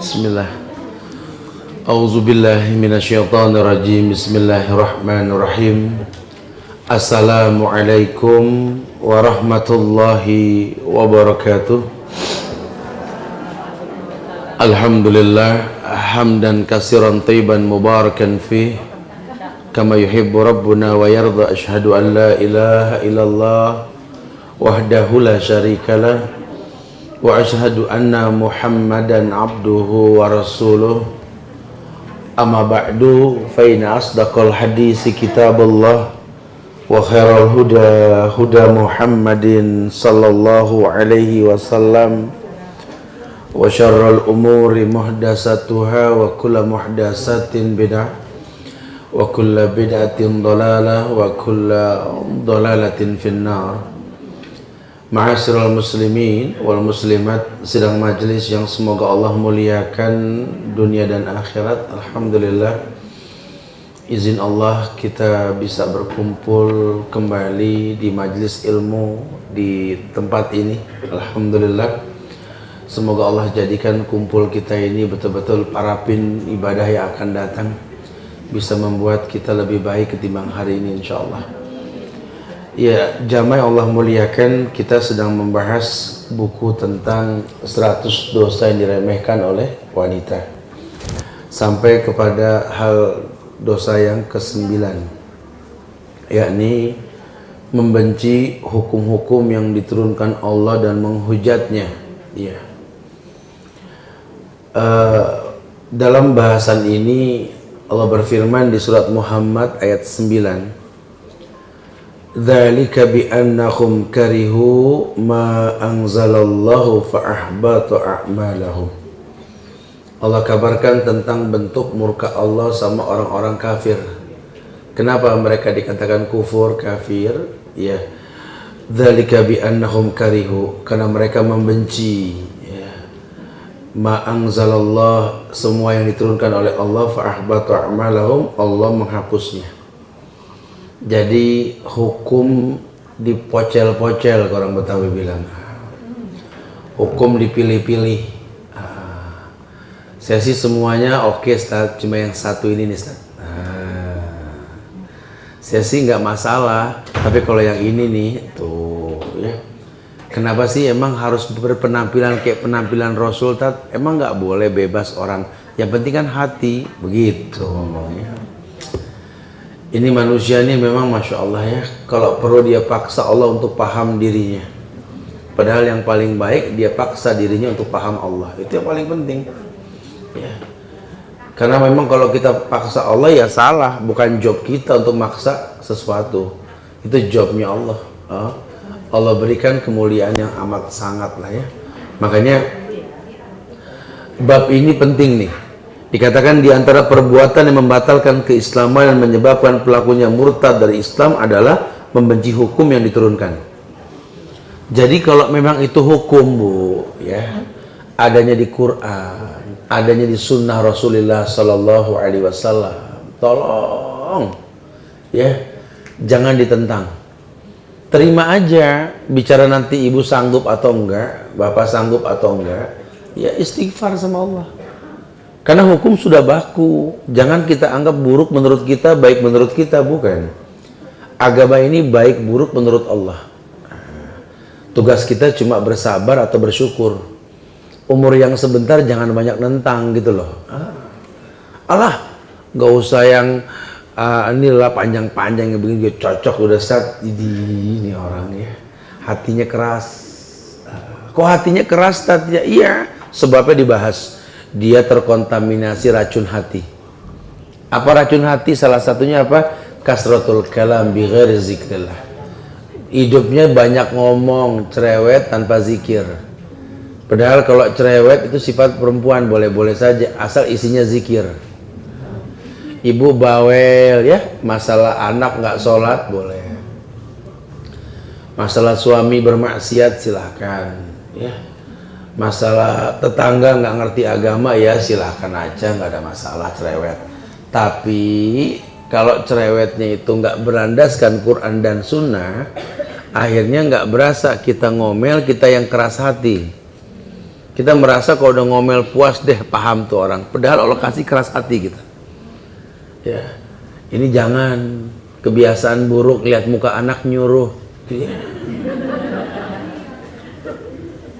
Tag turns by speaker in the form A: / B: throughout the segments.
A: Bismillah. A'udzubillahi minasyaitonirrajim. Bismillahirrahmanirrahim. Assalamualaikum warahmatullahi wabarakatuh. Alhamdulillah hamdan katsiran thayyiban mubarakan fih kama yuhibbu rabbuna wa yarda. Asyhadu an la ilaha illallah wahdahu la syarikalah wa asyhadu anna Muhammadan abduhu wa rasuluh. Amma ba'du, fa inna asdaqal hadisi kitabullah wa khairal huda huda Muhammadin sallallahu alaihi wasallam wa syarrul umuri muhdatsatuha wa kullu muhdatsatin bid'ah wa kullu bid'atin dhalalah wa kullu dhalalatin finnar. Ma'asyiral muslimin wal muslimat, sidang majelis yang semoga Allah muliakan dunia dan akhirat. Alhamdulillah, izin Allah kita bisa berkumpul kembali di majelis ilmu di tempat ini. Alhamdulillah, semoga Allah jadikan kumpul kita ini betul-betul parapin ibadah yang akan datang, bisa membuat kita lebih baik ketimbang hari ini insyaallah. Ya, jamaah Allah muliakan, kita sedang membahas buku tentang 100 dosa yang diremehkan oleh wanita, sampai kepada hal dosa yang ke-9, yakni membenci hukum-hukum yang diturunkan Allah dan menghujatnya. Ya. Dalam bahasan ini Allah berfirman di surat Muhammad ayat 9, dzalika bi annahum karihu ma anzalallahu fa ahbata a'malahum. Allah kabarkan tentang bentuk murka Allah sama orang-orang kafir. Kenapa mereka dikatakan kufur, kafir? Ya, dzalika bi annahum karihu, karena mereka membenci, ya, ma anzalallah, semua yang diturunkan oleh Allah, fa ahbata a'malahum, Allah menghapusnya. Jadi hukum dipocel-pocel, orang Betawi bilang. Hukum dipilih-pilih. Saya sih semuanya oke, Ustaz, cuma yang satu ini nih, Ustaz. Saya sih nggak masalah, tapi kalau yang ini nih, tuh ya. Kenapa sih emang harus berpenampilan kayak penampilan Rasul, Tat? Emang nggak boleh bebas orang? Yang penting kan hati, begitu ngomongnya. Ini manusia ini memang Masya Allah ya, kalau perlu dia paksa Allah untuk paham dirinya. Padahal yang paling baik dia paksa dirinya untuk paham Allah. Itu yang paling penting ya. Karena memang kalau kita paksa Allah ya salah, bukan job kita untuk maksa sesuatu. Itu jobnya Allah. Allah berikan kemuliaan yang amat sangat lah ya. Makanya bab ini penting nih. Dikatakan di antara perbuatan yang membatalkan keislaman dan menyebabkan pelakunya murtad dari Islam adalah membenci hukum yang diturunkan. Jadi kalau memang itu hukum, Bu, ya, adanya di Quran, adanya di sunnah Rasulullah Sallallahu Alaihi Wasallam, tolong, ya, jangan ditentang. Terima aja, bicara nanti ibu sanggup atau enggak, bapak sanggup atau enggak, ya istighfar sama Allah. Karena hukum sudah baku, jangan kita anggap buruk menurut kita, baik menurut kita, bukan. Agama ini baik buruk menurut Allah. Tugas kita cuma bersabar atau bersyukur. Umur yang sebentar jangan banyak nentang gitu loh. Alah, gak usah yang inilah panjang-panjang yang begini, cocok udah saat ini orangnya. Hatinya keras. Kok hatinya keras, Tat? Iya, sebabnya dibahas. Dia terkontaminasi racun hati. Apa racun hati? Salah satunya apa? Kasratul kalam bi ghairi zikrillah. Hidupnya banyak ngomong, cerewet tanpa zikir. Padahal kalau cerewet itu sifat perempuan, boleh-boleh saja asal isinya zikir. Ibu bawel ya, masalah anak nggak sholat boleh. Masalah suami bermaksiat silahkan ya. Masalah tetangga nggak ngerti agama ya silahkan aja, nggak ada masalah cerewet. Tapi kalau cerewetnya itu nggak berlandaskan Quran dan Sunnah, akhirnya nggak berasa kita ngomel, kita yang keras hati. Kita merasa kalau udah ngomel puas deh, paham tuh orang. Padahal Allah kasih keras hati kita. Ya, ini jangan kebiasaan buruk lihat muka anak nyuruh. Ya.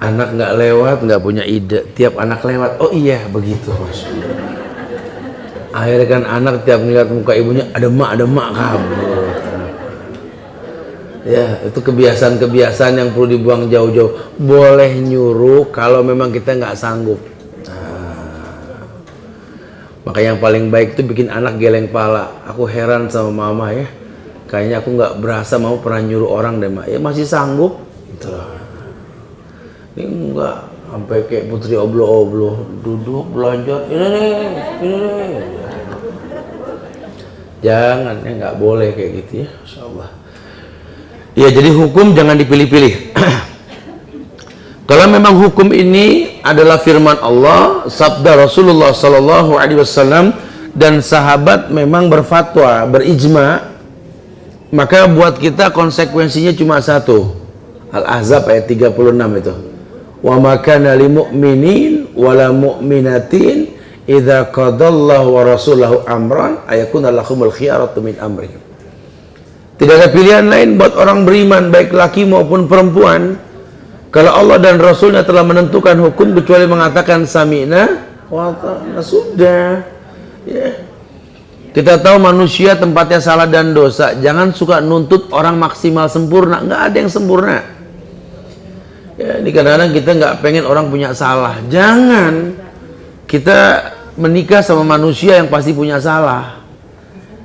A: Anak nggak lewat, nggak punya ide. Tiap anak lewat, oh iya begitu Mas. Akhirnya kan anak tiap ngeliat muka ibunya ada mak kabur. Ya, itu kebiasaan-kebiasaan yang perlu dibuang jauh-jauh. Boleh nyuruh kalau memang kita nggak sanggup. Maka yang paling baik itu bikin anak geleng pala. Aku heran sama mama ya. Kayaknya aku nggak berasa mau pernah nyuruh orang deh, mak. Ya masih sanggup. Gitu lah. Ini enggak sampai kayak putri oblo-oblo duduk belajar. Ini nih. Jangan, ya nggak boleh kayak gitu ya. Insyaallah. Ya, jadi hukum jangan dipilih-pilih. Kalau memang hukum ini adalah firman Allah, sabda Rasulullah Sallallahu Alaihi Wasallam, dan sahabat memang berfatwa, berijma, maka buat kita konsekuensinya cuma satu. Al-Ahzab ayat 36 itu. Wa ma kana lil mu'minin wala mu'minatin idza qadallahu wa rasulahu amran ayakuna lahumul khiyaratu min amrihim. Tidak ada pilihan lain buat orang beriman, baik laki maupun perempuan, kalau Allah dan Rasulnya telah menentukan hukum, kecuali mengatakan sami'na wa ata'na. Sudah ya. Kita tahu manusia tempatnya salah dan dosa. Jangan suka nuntut orang maksimal sempurna. Nggak ada yang sempurna ya. Ini kadang-kadang kita nggak pengen orang punya salah. Jangan kita menikah sama manusia yang pasti punya salah.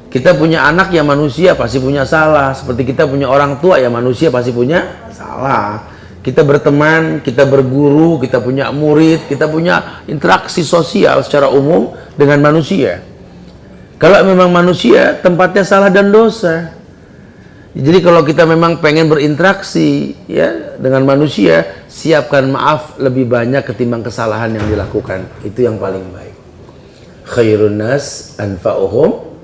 A: Kita punya anak ya manusia pasti punya salah. Seperti kita punya orang tua ya manusia pasti punya salah. Kita berteman, kita berguru, kita punya murid, kita punya interaksi sosial secara umum dengan manusia. Kalau memang manusia tempatnya salah dan dosa. Jadi kalau kita memang pengen berinteraksi ya dengan manusia, siapkan maaf lebih banyak ketimbang kesalahan yang dilakukan. Itu yang paling baik. Khairun nas anfa'uhum.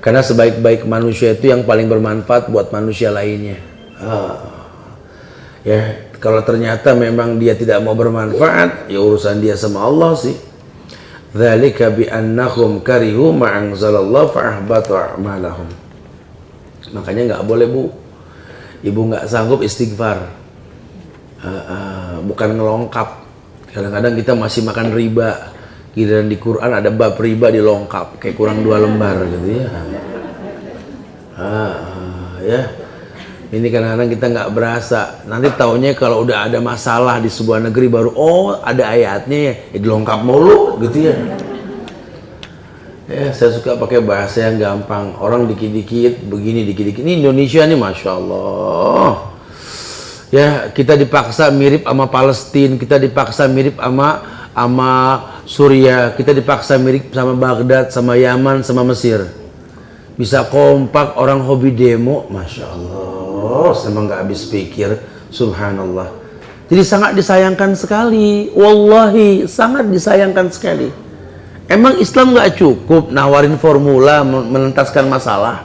A: Karena sebaik-baik manusia itu yang paling bermanfaat buat manusia lainnya. Ya, kalau ternyata memang dia tidak mau bermanfaat, ya urusan dia sama Allah sih. Dzalika bi annahum karihu ma anzalallahu fa ahbatu a'malahum. Makanya nggak boleh Bu, ibu nggak sanggup istighfar, bukan ngelongkap. Kadang-kadang kita masih makan riba. Giliran di Quran ada bab riba dilongkap kayak kurang 2 lembar gitu ya. Ya. Ini kadang-kadang kita nggak berasa. Nanti taunya kalau udah ada masalah di sebuah negeri baru, oh ada ayatnya ya, dilongkap mulu gitu ya. Ya, saya suka pakai bahasa yang gampang. Orang dikit-dikit begini, dikit-dikit. Ini Indonesia nih, Masya Allah. Ya, kita dipaksa mirip sama Palestina, kita dipaksa mirip sama Suriah, kita dipaksa mirip sama Baghdad, sama Yaman, sama Mesir. Bisa kompak orang hobi demo, Masya Allah. Saya emang nggak habis pikir, Subhanallah. Jadi sangat disayangkan sekali, wallahi sangat disayangkan sekali. Emang Islam nggak cukup nawarin formula menentaskan masalah?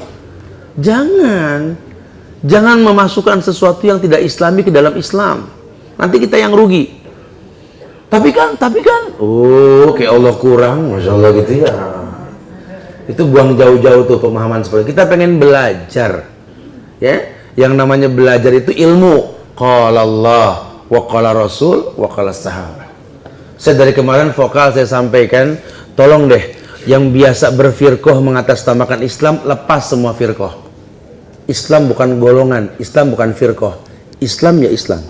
A: Jangan memasukkan sesuatu yang tidak Islami ke dalam Islam. Nanti kita yang rugi. Tapi kan, oh kayak Allah kurang, Masya Allah gitu ya. Itu buang jauh-jauh tuh pemahaman seperti itu. Kita pengen belajar, ya. Yang namanya belajar itu ilmu. Qala Allah, wa qala Rasul, wa qala sahabat. Saya dari kemarin vokal saya sampaikan, tolong deh, yang biasa berfirqah mengatasnamakan Islam, lepas semua firqah. Islam bukan golongan, Islam bukan firqah. Islam ya Islam.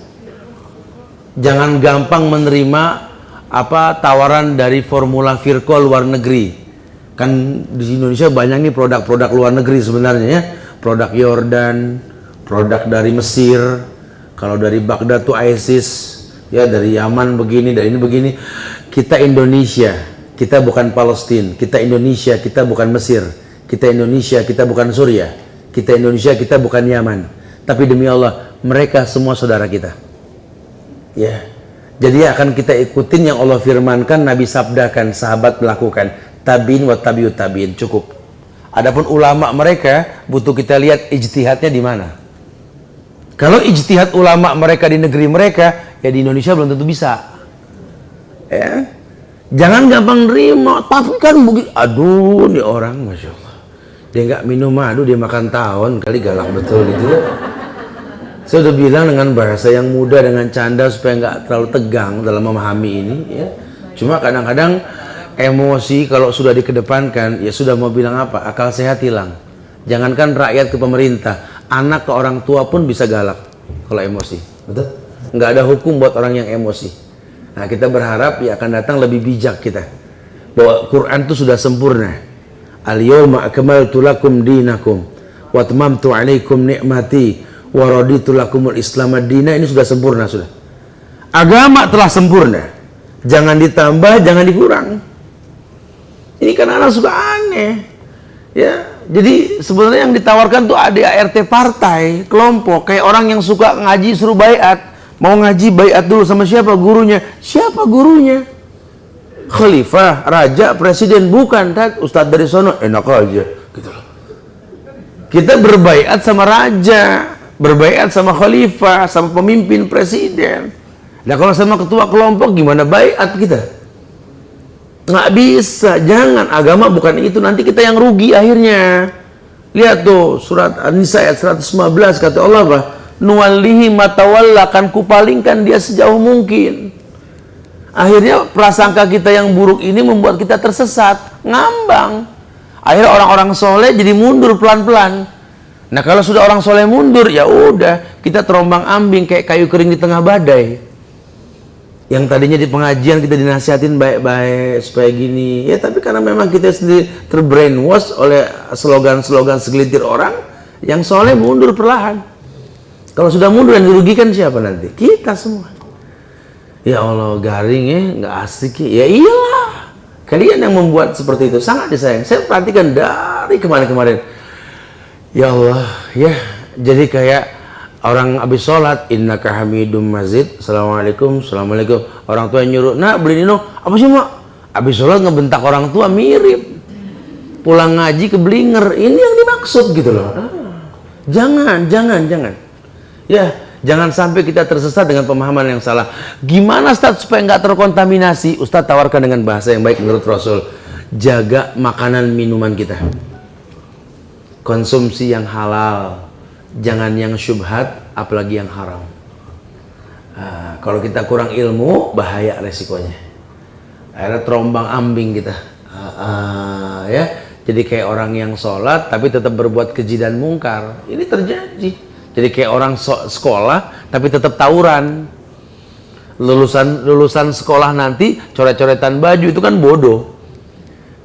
A: Jangan gampang menerima tawaran dari formula firqah luar negeri. Kan di Indonesia banyak nih produk-produk luar negeri sebenarnya ya. Produk Yordan, produk dari Mesir, kalau dari Baghdad tuh ISIS, ya dari Yaman begini, dari ini begini. Kita Indonesia, kita bukan Palestina. Kita Indonesia, kita bukan Mesir. Kita Indonesia, kita bukan Suriah. Kita Indonesia, kita bukan Yaman. Tapi demi Allah, mereka semua saudara kita. Ya, jadi akan kita ikutin yang Allah firmankan, Nabi sabdakan, sahabat melakukan. Tabiin wa tabiut tabiin, cukup. Adapun ulama mereka butuh kita lihat ijtihadnya di mana. Kalau ijtihad ulama mereka di negeri mereka, ya di Indonesia belum tentu bisa. Ya, jangan gampang nerima. Tapi kan begitu, aduh nih orang, masya Allah, dia nggak minum madu, dia makan tawon, kali galak betul gitu ya. Saya udah bilang dengan bahasa yang mudah, dengan canda supaya nggak terlalu tegang dalam memahami ini ya. Cuma kadang-kadang emosi kalau sudah dikedepankan, ya sudah mau bilang apa, akal sehat hilang. Jangankan rakyat ke pemerintah, anak ke orang tua pun bisa galak kalau emosi, betul? Nggak ada hukum buat orang yang emosi. Nah, kita berharap ya akan datang lebih bijak kita, bahwa Quran itu sudah sempurna. Al-yawma akmaltu lakum dinakum wa atmamtu alaikum ni'mati wa raditu lakumul islam ad-dina. Ini sudah sempurna, sudah. Agama telah sempurna. Jangan ditambah, jangan dikurang. Ini kan anak suka aneh. Ya, jadi sebenarnya yang ditawarkan tuh ADART partai, kelompok, kayak orang yang suka ngaji suruh baiat. Mau ngaji baiat dulu sama siapa? Gurunya. Siapa gurunya? Khalifah, raja, presiden, bukan. Ustadz dari sono, enak aja gitu loh. Kita berbaiat sama raja, berbaiat sama khalifah, sama pemimpin presiden. Nah kalau sama ketua kelompok gimana baiat kita? Nggak bisa. Jangan, agama bukan itu, nanti kita yang rugi akhirnya. Lihat tuh surat An-Nisa ayat 115, kata Allah apa? Nuwallihi matawalla, akan kupalingkan dia sejauh mungkin. Akhirnya prasangka kita yang buruk ini membuat kita tersesat, ngambang. Akhirnya orang-orang soleh jadi mundur pelan-pelan. Nah kalau sudah orang soleh mundur, ya udah kita terombang ambing kayak kayu kering di tengah badai. Yang tadinya di pengajian kita dinasihatin baik-baik supaya gini, ya tapi karena memang kita sendiri terbrainwash oleh slogan-slogan segelintir orang, yang soleh mundur perlahan. Kalau sudah mundur, yang dirugikan siapa nanti? Kita semua. Ya Allah, garing ya, nggak asik ya. Ya iyalah, kalian yang membuat seperti itu sangat disayang. Saya perhatikan dari kemarin-kemarin. Ya Allah, ya jadi kayak orang habis sholat, innaka hamidum mazid, assalamualaikum, assalamualaikum. Orang tua yang nyuruh, nak beli ini, apa sih mak? Habis sholat ngebentak orang tua, mirip. Pulang ngaji keblinger, ini yang dimaksud gitu loh. Jangan. Ya, jangan sampai kita tersesat dengan pemahaman yang salah. Gimana Ustaz supaya nggak terkontaminasi? Ustaz tawarkan dengan bahasa yang baik menurut Rasul. Jaga makanan minuman kita. Konsumsi yang halal. Jangan yang syubhat, apalagi yang haram. Kalau kita kurang ilmu, bahaya resikonya. Akhirnya terombang ambing kita. Ya, jadi kayak orang yang sholat tapi tetap berbuat keji dan mungkar. Ini terjadi. Jadi kayak orang sekolah tapi tetap tawuran. Lulusan sekolah nanti coret-coretan baju, itu kan bodoh.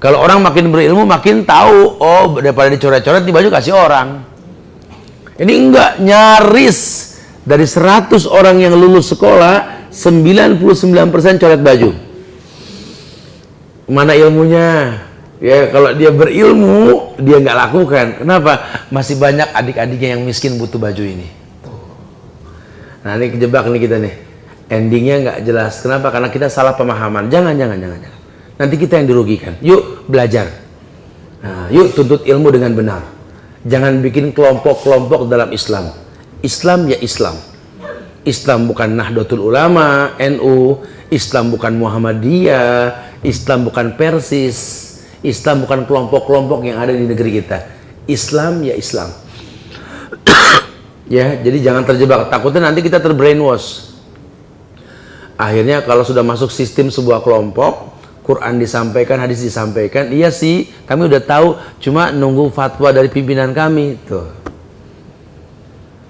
A: Kalau orang makin berilmu makin tahu, oh daripada dicoret-coret di baju kasih orang. Ini enggak, nyaris dari 100 orang yang lulus sekolah 99% coret baju. Mana ilmunya? Ya kalau dia berilmu, dia nggak lakukan. Kenapa? Masih banyak adik-adiknya yang miskin butuh baju ini. Nah ini kejebak nih kita nih. Endingnya nggak jelas. Kenapa? Karena kita salah pemahaman. Jangan. Nanti kita yang dirugikan. Yuk belajar. Nah, yuk tuntut ilmu dengan benar. Jangan bikin kelompok-kelompok dalam Islam. Islam ya Islam. Islam bukan Nahdlatul Ulama, NU. Islam bukan Muhammadiyah. Islam bukan Persis. Islam bukan kelompok-kelompok yang ada di negeri kita. Islam ya Islam. Ya, jadi jangan terjebak. Takutnya nanti kita terbrainwash. Akhirnya kalau sudah masuk sistem sebuah kelompok, Quran disampaikan, hadis disampaikan, iya sih, kami udah tahu, cuma nunggu fatwa dari pimpinan kami. Tuh.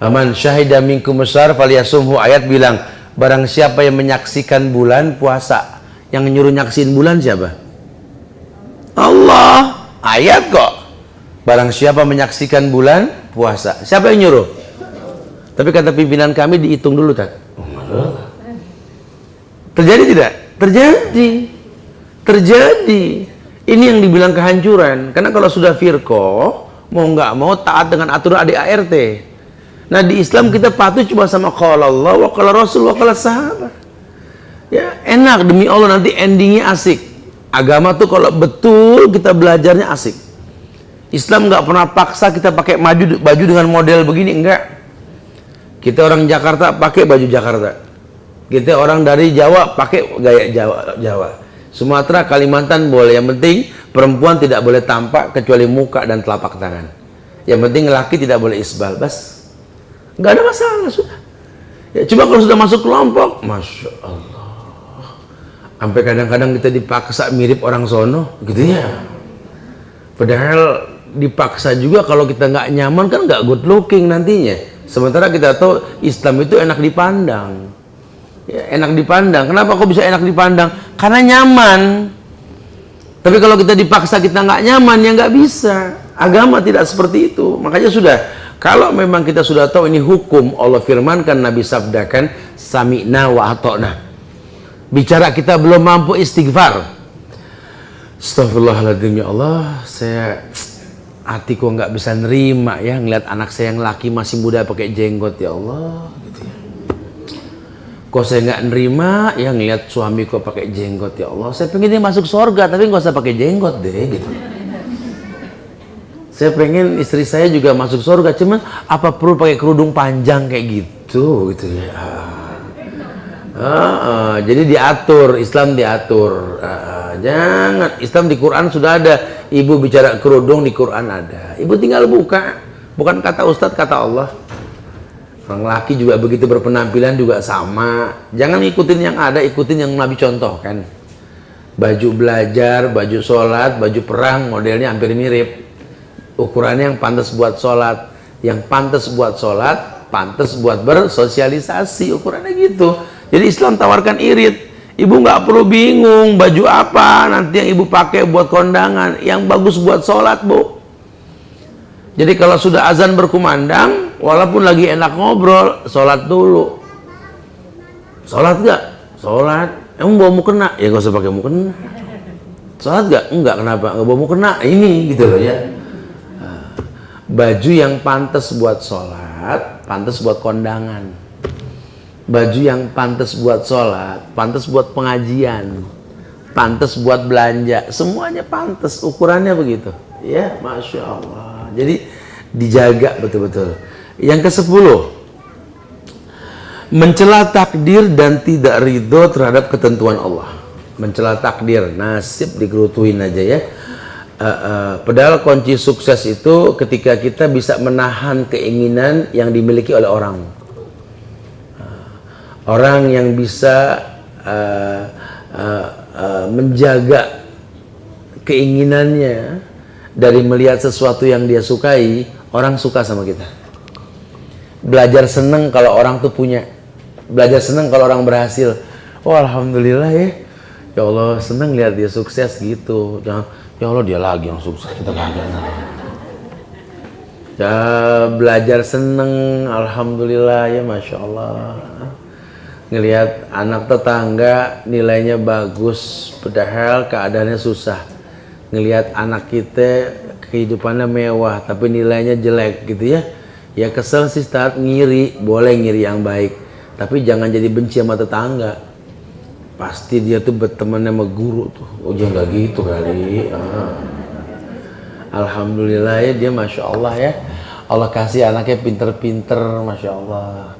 A: Aman syahida minkum syahra falyasumhu, ayat bilang, barang siapa yang menyaksikan bulan puasa. Yang nyuruh nyaksin bulan siapa? Allah. Ayat kok. Barang siapa menyaksikan bulan puasa. Siapa yang nyuruh? Tapi kata pimpinan kami dihitung dulu tak? Terjadi tidak? Terjadi. Ini yang dibilang kehancuran. Karena kalau sudah firqoh, mau nggak mau taat dengan aturan ADART. Nah di Islam kita patuh cuma sama qala Allah wa qala Rasul wa qala sahabat. Ya enak, demi Allah nanti endingnya asik. Agama tuh kalau betul kita belajarnya asik. Islam nggak pernah paksa kita pakai baju dengan model begini, enggak. Kita orang Jakarta pakai baju Jakarta. Kita orang dari Jawa pakai gaya Jawa. Sumatera, Kalimantan boleh. Yang penting perempuan tidak boleh tampak kecuali muka dan telapak tangan. Yang penting laki tidak boleh isbal. Bas. Nggak ada masalah sudah. Ya, cuma kalau sudah masuk kelompok, Masya Allah. Sampai kadang-kadang kita dipaksa mirip orang sono, gitu ya. Padahal dipaksa juga kalau kita nggak nyaman kan nggak good looking nantinya. Sementara kita tahu Islam itu enak dipandang. Ya, enak dipandang. Kenapa kok bisa enak dipandang? Karena nyaman. Tapi kalau kita dipaksa kita nggak nyaman ya nggak bisa. Agama tidak seperti itu. Makanya sudah. Kalau memang kita sudah tahu ini hukum, Allah firmankan, Nabi sabdakan, sami'na wa ata'na. Bicara kita belum mampu istighfar. Astagfirullahaladzim, ya Allah, saya hatiku nggak bisa nerima ya ngeliat anak saya yang laki masih muda pakai jenggot, ya Allah, gitu ya. Kok saya nggak nerima ya ngeliat suamiku pakai jenggot, ya Allah. Saya pengen dia masuk surga tapi nggak usah pakai jenggot deh, gitu. Saya pengen istri saya juga masuk surga, cuman apa perlu pakai kerudung panjang kayak gitu ya. Jadi diatur, Islam diatur. Jangan, Islam di Quran sudah ada. Ibu bicara kerudung di Quran ada. Ibu tinggal buka, bukan kata Ustadz, kata Allah. Orang laki juga begitu berpenampilan juga sama. Jangan ikutin yang ada, ikutin yang Nabi contohkan. Baju belajar, baju sholat, baju perang modelnya hampir mirip. Ukurannya yang pantas buat sholat, yang pantas buat sholat, pantas buat bersosialisasi, ukurannya gitu. Jadi Islam tawarkan irit. Ibu nggak perlu bingung baju apa nanti yang ibu pakai buat kondangan, yang bagus buat sholat, Bu. Jadi kalau sudah azan berkumandang, walaupun lagi enak ngobrol, sholat dulu. Sholat nggak? Sholat. Emang bawa mukena? Ya nggak usah pakai mukena. Sholat nggak? Enggak, kenapa? Nggak bawa mukena? Ini gitu loh ya. Baju yang pantas buat sholat, pantas buat kondangan. Baju yang pantas buat sholat, pantas buat pengajian, pantas buat belanja, semuanya pantas, ukurannya begitu. Ya, Masya Allah. Jadi dijaga betul-betul. Yang ke-10, mencela takdir dan tidak ridho terhadap ketentuan Allah. Mencela takdir, nasib dikerutuin aja ya. Padahal kunci sukses itu ketika kita bisa menahan keinginan yang dimiliki oleh orang. Orang yang bisa menjaga keinginannya dari melihat sesuatu yang dia sukai, orang suka sama kita. Belajar seneng kalau orang tuh punya. Belajar seneng kalau orang berhasil. Oh, alhamdulillah ya. Ya Allah, seneng lihat dia sukses gitu. Jangan, ya Allah dia lagi yang sukses, kita kagak. Ya, belajar seneng, alhamdulillah ya, Masya Allah. Ngelihat anak tetangga nilainya bagus, padahal keadaannya susah. Ngelihat anak kita kehidupannya mewah, tapi nilainya jelek gitu ya. Ya kesel sih, Ustaz, ngiri, boleh ngiri yang baik. Tapi jangan jadi benci sama tetangga. Pasti dia tuh berteman sama guru tuh. Oh, jangan nggak gitu kali. Alhamdulillah ya, dia Masya Allah ya. Allah kasih anaknya pinter-pinter, Masya Allah.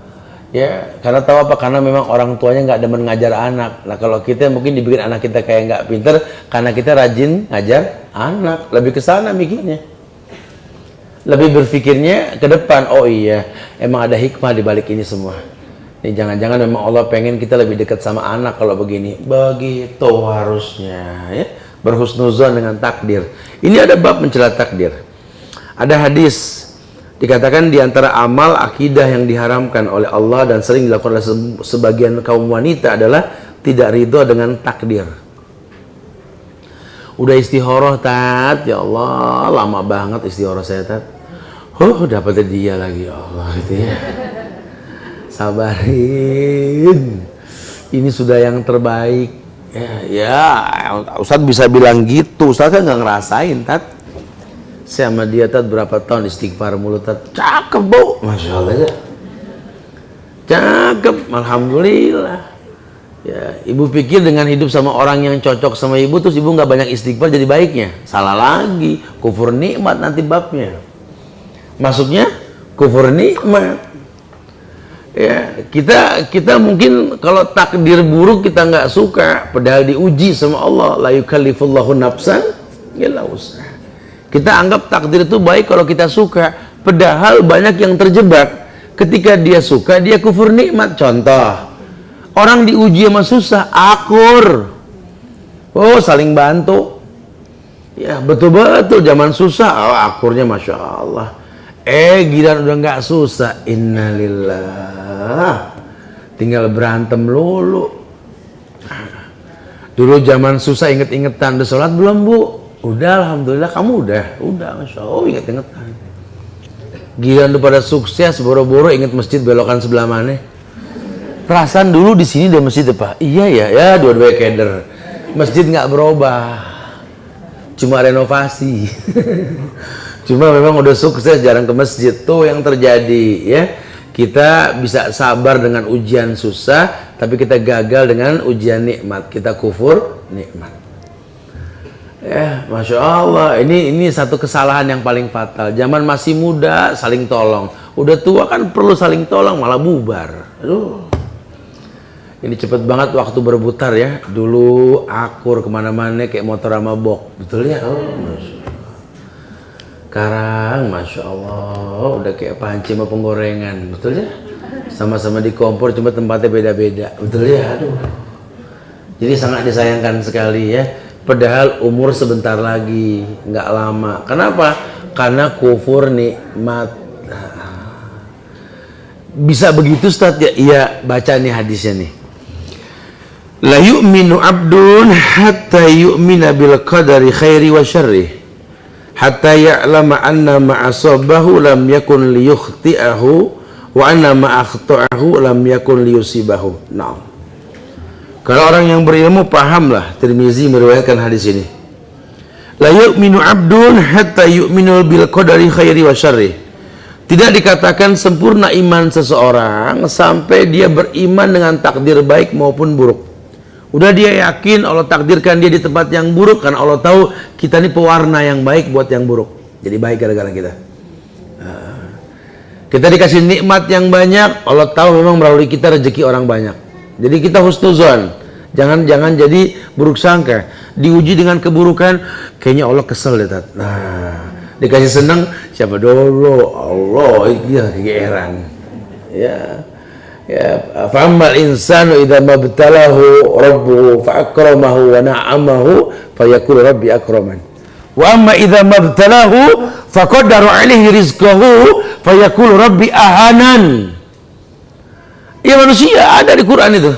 A: Ya, karena tahu apa? Karena memang orang tuanya nggak demen ngajar anak. Nah, kalau kita mungkin dibikin anak kita kayak nggak pinter, karena kita rajin ngajar anak. Lebih ke sana mikirnya. Lebih berpikirnya ke depan. Oh iya, emang ada hikmah di balik ini semua. Ini jangan-jangan memang Allah pengen kita lebih dekat sama anak kalau begini. Begitu harusnya ya. Berhusnuzon dengan takdir. Ini ada bab mencela takdir. Ada hadis dikatakan di antara amal akidah yang diharamkan oleh Allah dan sering dilakukan oleh sebagian kaum wanita adalah tidak ridho dengan takdir. Udah istihoroh, Tat, ya Allah, lama banget istihoroh saya, Tat. Dapetnya dia lagi, ya Allah, gitu ya. Sabarin, ini sudah yang terbaik. Ya, Ustadz bisa bilang gitu, Ustadz kan nggak ngerasain, Tat. Saya sama dia, Tat, berapa tahun istighfar mulu, Tat. Cakep, Bu, Masya Allah ya. Cakep, alhamdulillah. Ya, ibu pikir dengan hidup sama orang yang cocok sama ibu, terus ibu nggak banyak istighfar jadi baiknya. Salah lagi, kufur nikmat nanti babnya. Masuknya kufur nikmat. Ya, kita mungkin kalau takdir buruk kita nggak suka, padahal diuji sama Allah. La yukallifullahu nafsan illa wus'aha. Kita anggap takdir itu baik kalau kita suka, padahal banyak yang terjebak. Ketika dia suka, dia kufur nikmat. Contoh, orang diuji sama susah, akur. Oh, saling bantu. Ya, betul-betul zaman susah, oh, akurnya Masya Allah. Giliran udah nggak susah, innalillah, tinggal berantem lulu. Dulu zaman susah inget-ingetan, udah sholat belum bu? Udah, alhamdulillah. Kamu udah, Masya Allah, inget-ingetan. Giliran udah pada sukses, boro-boro inget masjid belokan sebelah mana. Perasaan dulu di sini ada masjid apa? Iya ya, dua-duanya keder. Masjid nggak berubah, cuma renovasi. Cuma memang udah sukses jarang ke masjid. Tuh yang terjadi ya. Kita bisa sabar dengan ujian susah, tapi kita gagal dengan ujian nikmat. Kita kufur nikmat. Ya, Masya Allah. Ini satu kesalahan yang paling fatal. Zaman masih muda saling tolong. Udah tua kan perlu saling tolong malah bubar. Aduh. Ini cepet banget waktu berputar ya. Dulu akur kemana-mana kayak motor sama bok. Betul ya? Oh, Masya Allah. Sekarang Masya Allah udah kayak panci sama penggorengan. Betul ya? Sama-sama di kompor cuma tempatnya beda-beda. Betul ya? Aduh. Jadi sangat disayangkan sekali ya. Padahal umur sebentar lagi, nggak lama. Kenapa? Karena kufur nikmat. Bisa begitu Ustaz ya? Iya, baca nih hadisnya nih. La yu'minu abdun hatta yu'mina bil qadari khairi wa syarri. Hatta ya'lama anna ma'asabahu lam yakun liyukhti'ahu wa anna ma'akhta'ahu lam yakun liyusibahu. Nah, kalau orang yang berilmu pahamlah. Tirmizi meriwayatkan hadis ini. La yu'minu abdun hatta yu'minu bil qadari khairi wa syarri. Tidak dikatakan sempurna iman seseorang sampai dia beriman dengan takdir baik maupun buruk. Udah dia yakin Allah takdirkan dia di tempat yang buruk, karena Allah tahu kita ini pewarna yang baik buat yang buruk. Jadi baik gara-gara kita. Kita dikasih nikmat yang banyak, Allah tahu memang melalui kita rezeki orang banyak. Jadi kita husnuzon. Jangan jadi buruk sangka. Diuji dengan keburukan, kayaknya Allah kesel deh. Nah, dikasih senang, siapa dulu? Allah, iya kegeeran. Ya. Ya, fa'ammal insanu idza mabtalahu rabbuhu fa'akramahu wa na'amahu fayaqulu rabbi akraman. Wa amma idza mabtalahu faqaddara alaihi rizqahu fayaqulu rabbi ahanan. Ya, manusia ada di Quran itu.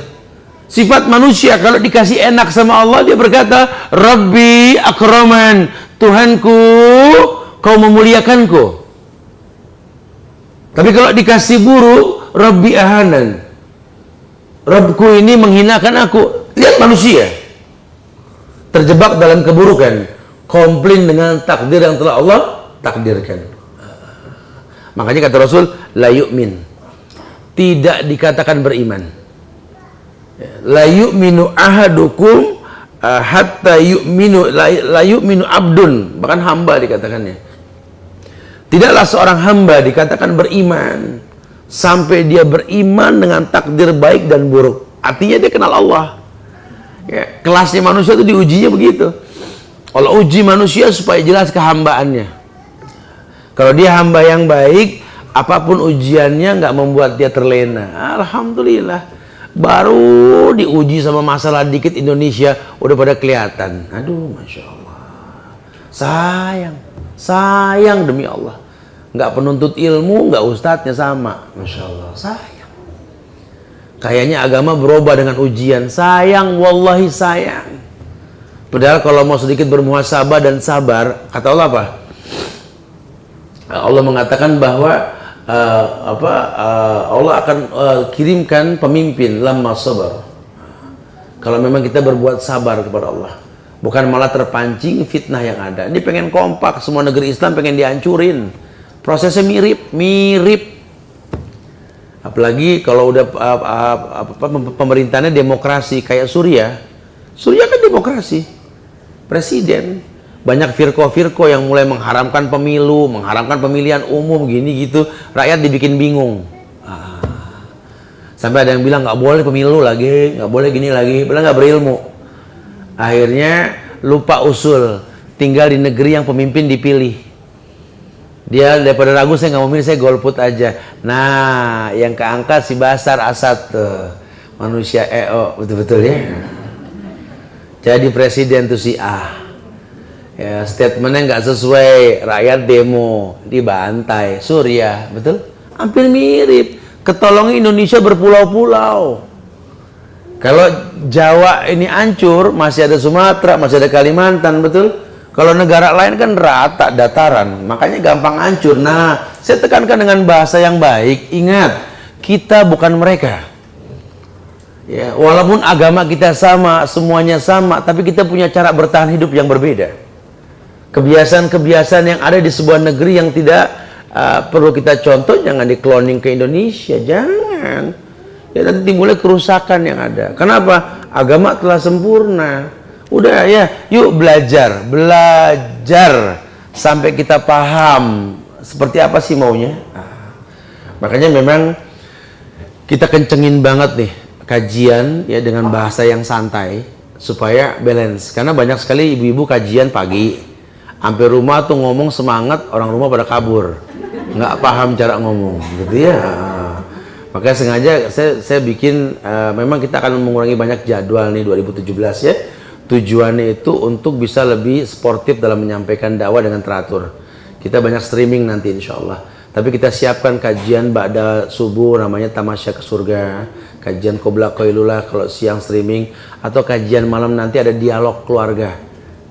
A: Sifat manusia kalau dikasih enak sama Allah dia berkata rabbi akraman, Tuhanku kau memuliakanku. Tapi kalau dikasih buruk, Rabbi ahanan, Rabbku ini menghinakan aku. Lihat manusia terjebak dalam keburukan, komplain dengan takdir yang telah Allah takdirkan. Makanya kata Rasul, la yu'min, tidak dikatakan beriman. La yu'minu ahadukum hatta yu'minu, la yu'minu abdun, bahkan hamba dikatakannya. Tidaklah seorang hamba dikatakan beriman sampai dia beriman dengan takdir baik dan buruk. Artinya dia kenal Allah. Ya, kelasnya manusia itu diujinya begitu. Allah uji manusia supaya jelas kehambaannya. Kalau dia hamba yang baik, apapun ujiannya nggak membuat dia terlena. Alhamdulillah. Baru diuji sama masalah dikit Indonesia udah pada kelihatan. Aduh, Masya Allah. Sayang demi Allah. Nggak penuntut ilmu, nggak ustadznya sama. Masya Allah, sayang. Kayaknya agama berubah dengan ujian. Sayang, wallahi sayang. Padahal kalau mau sedikit bermuhasabah dan sabar, kata Allah apa? Allah mengatakan bahwa Allah akan kirimkan pemimpin lamma sabar. Kalau memang kita berbuat sabar kepada Allah, bukan malah terpancing fitnah yang ada. Ini pengen kompak, semua negeri Islam pengen dihancurin. Prosesnya mirip. Apalagi kalau udah pemerintahnya demokrasi kayak Suriah. Suriah kan demokrasi. Presiden. Banyak firqah-firqah yang mulai mengharamkan pemilu, mengharamkan pemilihan umum gini gitu. Rakyat dibikin bingung. Sampai ada yang bilang nggak boleh pemilu lagi, nggak boleh gini lagi, padahal nggak berilmu. Akhirnya lupa usul, tinggal di negeri yang pemimpin dipilih. Dia daripada ragu, saya nggak mau milih, saya golput aja. Nah, yang keangkat si Bashar Assad tuh, manusia EO, betul-betul ya. Jadi presiden tuh si A. Ya, statementnya nggak sesuai, rakyat demo, dibantai. Suriah, betul? Hampir mirip. Ketolongnya Indonesia berpulau-pulau. Kalau Jawa ini hancur, masih ada Sumatera, masih ada Kalimantan, betul? Kalau negara lain kan rata, dataran, makanya gampang hancur. Nah, saya tekankan dengan bahasa yang baik. Ingat, kita bukan mereka. Ya, walaupun agama kita sama, semuanya sama, tapi kita punya cara bertahan hidup yang berbeda. Kebiasaan-kebiasaan yang ada di sebuah negeri yang tidak perlu kita contoh, jangan di-cloning ke Indonesia, jangan. Ya, nanti timbulnya kerusakan yang ada. Kenapa? Agama telah sempurna. Udah ya, yuk belajar sampai kita paham seperti apa sih maunya. Makanya memang kita kencengin banget nih kajian ya dengan bahasa yang santai supaya balance. Karena banyak sekali ibu-ibu kajian pagi, sampai rumah tuh ngomong semangat, orang rumah pada kabur, nggak paham cara ngomong, gitu ya. Makanya sengaja saya bikin, memang kita akan mengurangi banyak jadwal nih 2017 ya. Tujuannya itu untuk bisa lebih sportif dalam menyampaikan dakwah dengan teratur. Kita banyak streaming nanti insya Allah. Tapi kita siapkan kajian ba'da subuh namanya Tamasya ke Surga, kajian Qobla Qailullah kalau siang streaming, atau kajian malam nanti ada dialog keluarga,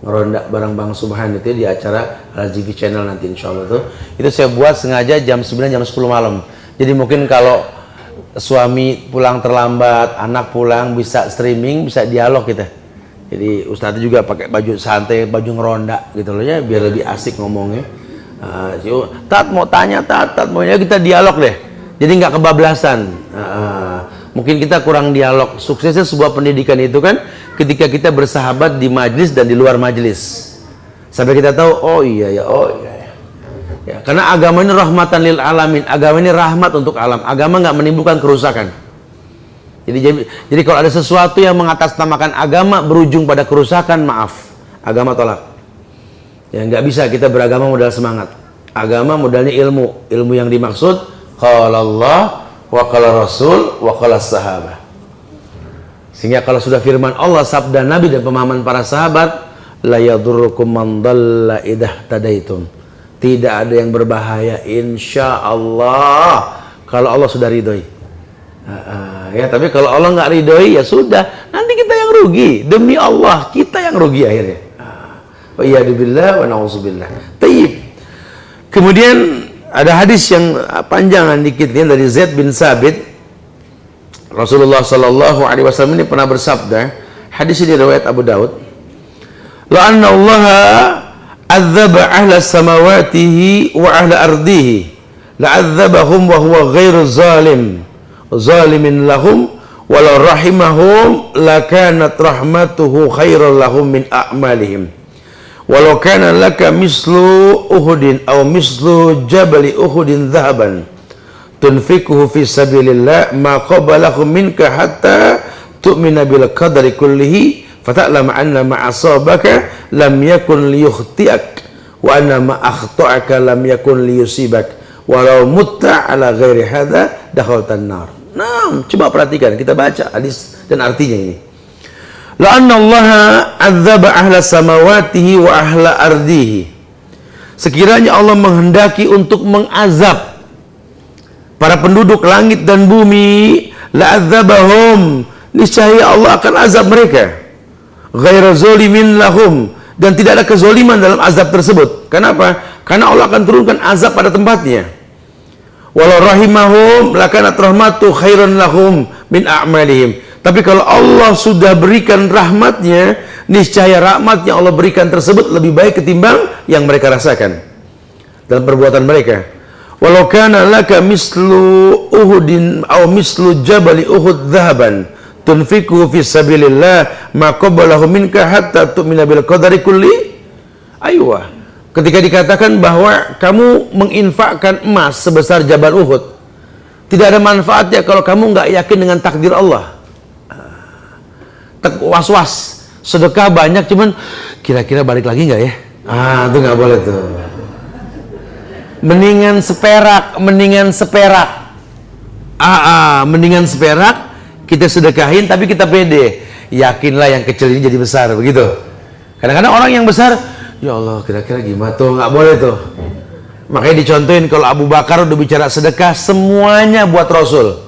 A: ngeronda bareng Bang Subhan itu di acara Al-TV Channel nanti insya Allah tuh. Itu saya buat sengaja jam 9 jam 10 malam. Jadi mungkin kalau suami pulang terlambat, anak pulang, bisa streaming, bisa dialog kita. Jadi Ustadz juga pakai baju santai, baju ngeronda gitu loh ya, biar lebih asik ngomongnya. Tat mau tanya, tat maunya kita dialog deh. Jadi nggak kebablasan. Mungkin kita kurang dialog. Suksesnya sebuah pendidikan itu kan ketika kita bersahabat di majlis dan di luar majlis. Sampai kita tahu, oh iya ya, oh iya ya. Ya, karena agama ini rahmatan lil alamin. Agama ini rahmat untuk alam. Agama nggak menimbulkan kerusakan. Jadi kalau ada sesuatu yang mengatasnamakan agama berujung pada kerusakan, maaf, agama tolak. Ya nggak bisa kita beragama modal semangat. Agama modalnya ilmu. Ilmu yang dimaksud qala Allah wa qala Rasul wa qala sahabat. Sehingga kalau sudah firman Allah, sabda Nabi dan pemahaman para sahabat, la yadurrukum man dhalla idah tadaitum. Tidak ada yang berbahaya insya Allah kalau Allah sudah ridhoi. Ya, tapi kalau Allah nggak ridhoi ya sudah, nanti kita yang rugi. Demi Allah kita yang rugi akhirnya. Wa iyyadubillah wa na'udzubillah. Tayyib. Kemudian ada hadis yang panjangan dikitnya dari Zaid bin Sabit. Rasulullah sallallahu alaihi wasallam ini pernah bersabda, hadis ini riwayat Abu Daud. La anna Allah adzaba ahla samawatihi wa ahla ardihi la adzabahum wa huwa ghairu zalimin lahum walau rahimahum lakanat rahmatuhu khairan lahum min a'malihim walau kana laka mislu uhudin aw mislu jabali uhudin dhahaban tunfikuhu fi sabilillah ma qabalahum minka hatta tu'mina bil qadari kullihi fata'lam anna ma asabaka lam yakun liyukhti'ak wa anna ma akhta'aka lam yakun liyusibak walau mutta ala ghairi hadha dakhaltan nar. Nah, coba perhatikan, kita baca hadis dan artinya ini. La anna Allah adzaba ahla samawatihi wa ahla ardihi. Sekiranya Allah menghendaki untuk mengazab para penduduk langit dan bumi, la adzabahum, niscaya Allah akan azab mereka. Ghaira zalimin lahum, dan tidak ada kezaliman dalam azab tersebut. Kenapa? Karena Allah akan turunkan azab pada tempatnya. Walau rahimahum lakanat rahmatu khairan lahum min a'malihim. Tapi kalau Allah sudah berikan rahmatnya, niscaya rahmatnya Allah berikan tersebut lebih baik ketimbang yang mereka rasakan dalam perbuatan mereka. Walau kana laka mislu uhudin aw mislu jabali uhud dhahaban tunfiku fi sabilillah ma qabalahu minka hatta tu'mina bil qadari kulli. Aywa. Ketika dikatakan bahwa kamu menginfakkan emas sebesar Jabal Uhud, Tidak ada manfaatnya kalau kamu nggak yakin dengan takdir Allah. Was-was, sedekah banyak cuman kira-kira balik lagi nggak ya? Itu nggak boleh tuh. Mendingan seperak, mendingan seperak kita sedekahin tapi kita pede. Yakinlah yang kecil ini jadi besar, begitu. Kadang-kadang orang yang besar, ya Allah kira-kira gimana tuh, nggak boleh tuh. Makanya dicontohin kalau Abu Bakar udah bicara sedekah semuanya buat Rasul.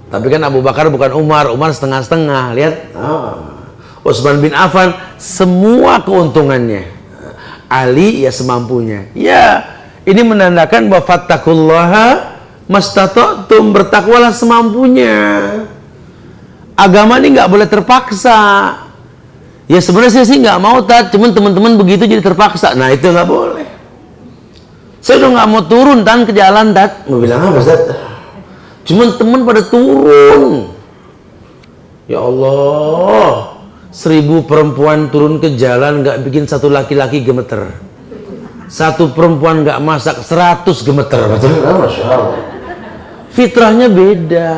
A: Tapi kan Abu Bakar bukan Umar setengah-setengah. Lihat, Utsman bin Affan semua keuntungannya. Ali ya semampunya. Ya, ini menandakan bahwa fattaqullaha mastata'tum, bertakwalah semampunya. Agama ini nggak boleh terpaksa. Ya sebenarnya saya sih nggak mau Tat, cuman teman-teman begitu jadi terpaksa. Nah itu nggak boleh. Saya udah nggak mau turun Tan ke jalan Tat. Mau bilang apa Tat? Cuman teman pada turun. Ya Allah, 1000 perempuan turun ke jalan nggak bikin satu laki-laki gemeter. Satu perempuan nggak masak 100 gemeter. Betul? Masya Allah. Fitrahnya beda.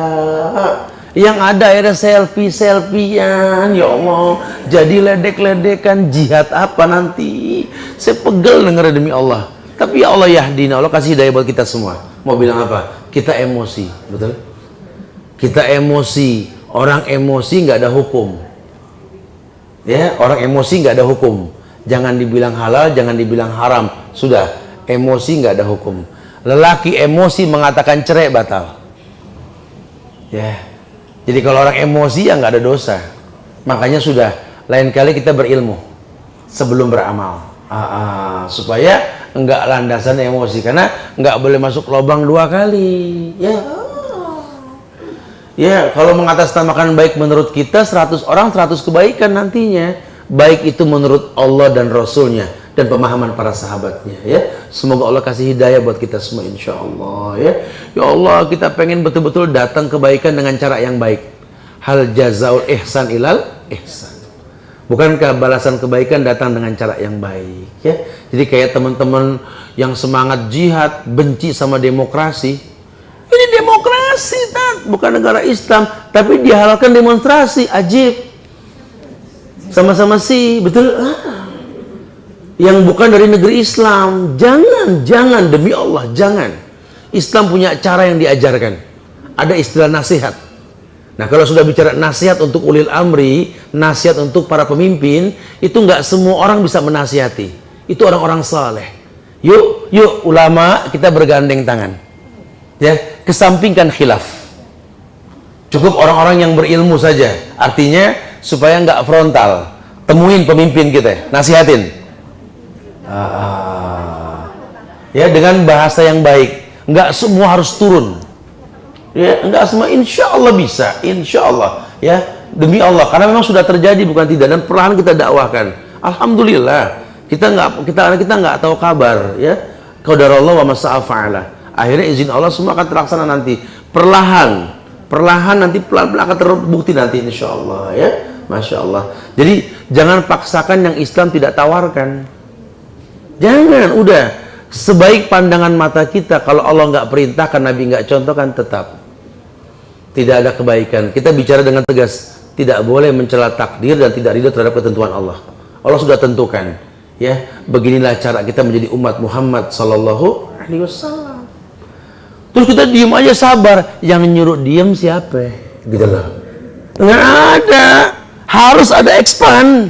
A: Yang ada akhirnya selfie-selfian. Ya Allah, jadi ledek-ledekan. Jihad apa nanti? Saya pegel dengar demi Allah. Tapi ya Allah yahdina, Allah kasih hidayah buat kita semua. Mau bilang apa? Kita emosi, betul? Kita emosi. Orang emosi nggak ada hukum. Ya, orang emosi nggak ada hukum. Jangan dibilang halal, jangan dibilang haram. Sudah, emosi nggak ada hukum. Lelaki emosi mengatakan cerai batal. Ya. Jadi kalau orang emosi ya nggak ada dosa. Makanya sudah, lain kali kita berilmu sebelum beramal. Supaya enggak landasan emosi, karena nggak boleh masuk lubang 2 kali. Ya, kalau mengatasnamakan baik menurut kita 100 orang 100 kebaikan nantinya. Baik itu menurut Allah dan Rasulnya dan pemahaman para sahabatnya. Ya, semoga Allah kasih hidayah buat kita semua insya Allah. Ya Allah, kita pengen betul-betul datang kebaikan dengan cara yang baik. Hal jazaul ihsan ilal ihsan. Bukankah balasan kebaikan datang dengan cara yang baik? Ya, jadi kayak teman-teman yang semangat jihad, benci sama demokrasi. Ini demokrasi, bukan negara Islam, tapi dihalalkan demonstrasi, ajib. Sama-sama sih, betul? Yang bukan dari negeri Islam, jangan demi Allah, jangan. Islam punya cara yang diajarkan. Ada istilah nasihat. Nah, kalau sudah bicara nasihat untuk ulil amri, nasihat untuk para pemimpin, itu nggak semua orang bisa menasihati. Itu orang-orang saleh. Yuk ulama, kita bergandeng tangan. Ya, kesampingkan khilaf. Cukup orang-orang yang berilmu saja. Artinya supaya nggak frontal. Temuin pemimpin kita, nasihatin. Ya, dengan bahasa yang baik. Nggak semua harus turun. Ya, nggak semua. Insya Allah bisa, insya Allah. Ya, demi Allah. Karena memang sudah terjadi, bukan tidak. Dan perlahan kita dakwahkan. Alhamdulillah. Kita nggak tahu kabar. Ya, qadarullah wa masya'a fa'ala. Akhirnya izin Allah semua akan terlaksana nanti. Perlahan nanti pelan-pelan akan terbukti nanti insya Allah. Ya, Masya Allah. Jadi jangan paksakan yang Islam tidak tawarkan. Jangan, udah sebaik pandangan mata kita. Kalau Allah nggak perintahkan, Nabi nggak contohkan, tetap tidak ada kebaikan. Kita bicara dengan tegas, tidak boleh mencela takdir dan tidak ridho terhadap ketentuan Allah. Allah sudah tentukan, ya, beginilah cara kita menjadi umat Muhammad Sallallahu Alaihi Wasallam. Terus kita diem aja sabar. Yang nyuruh diem siapa? Gitu loh. Nggak ada. Harus ada expand.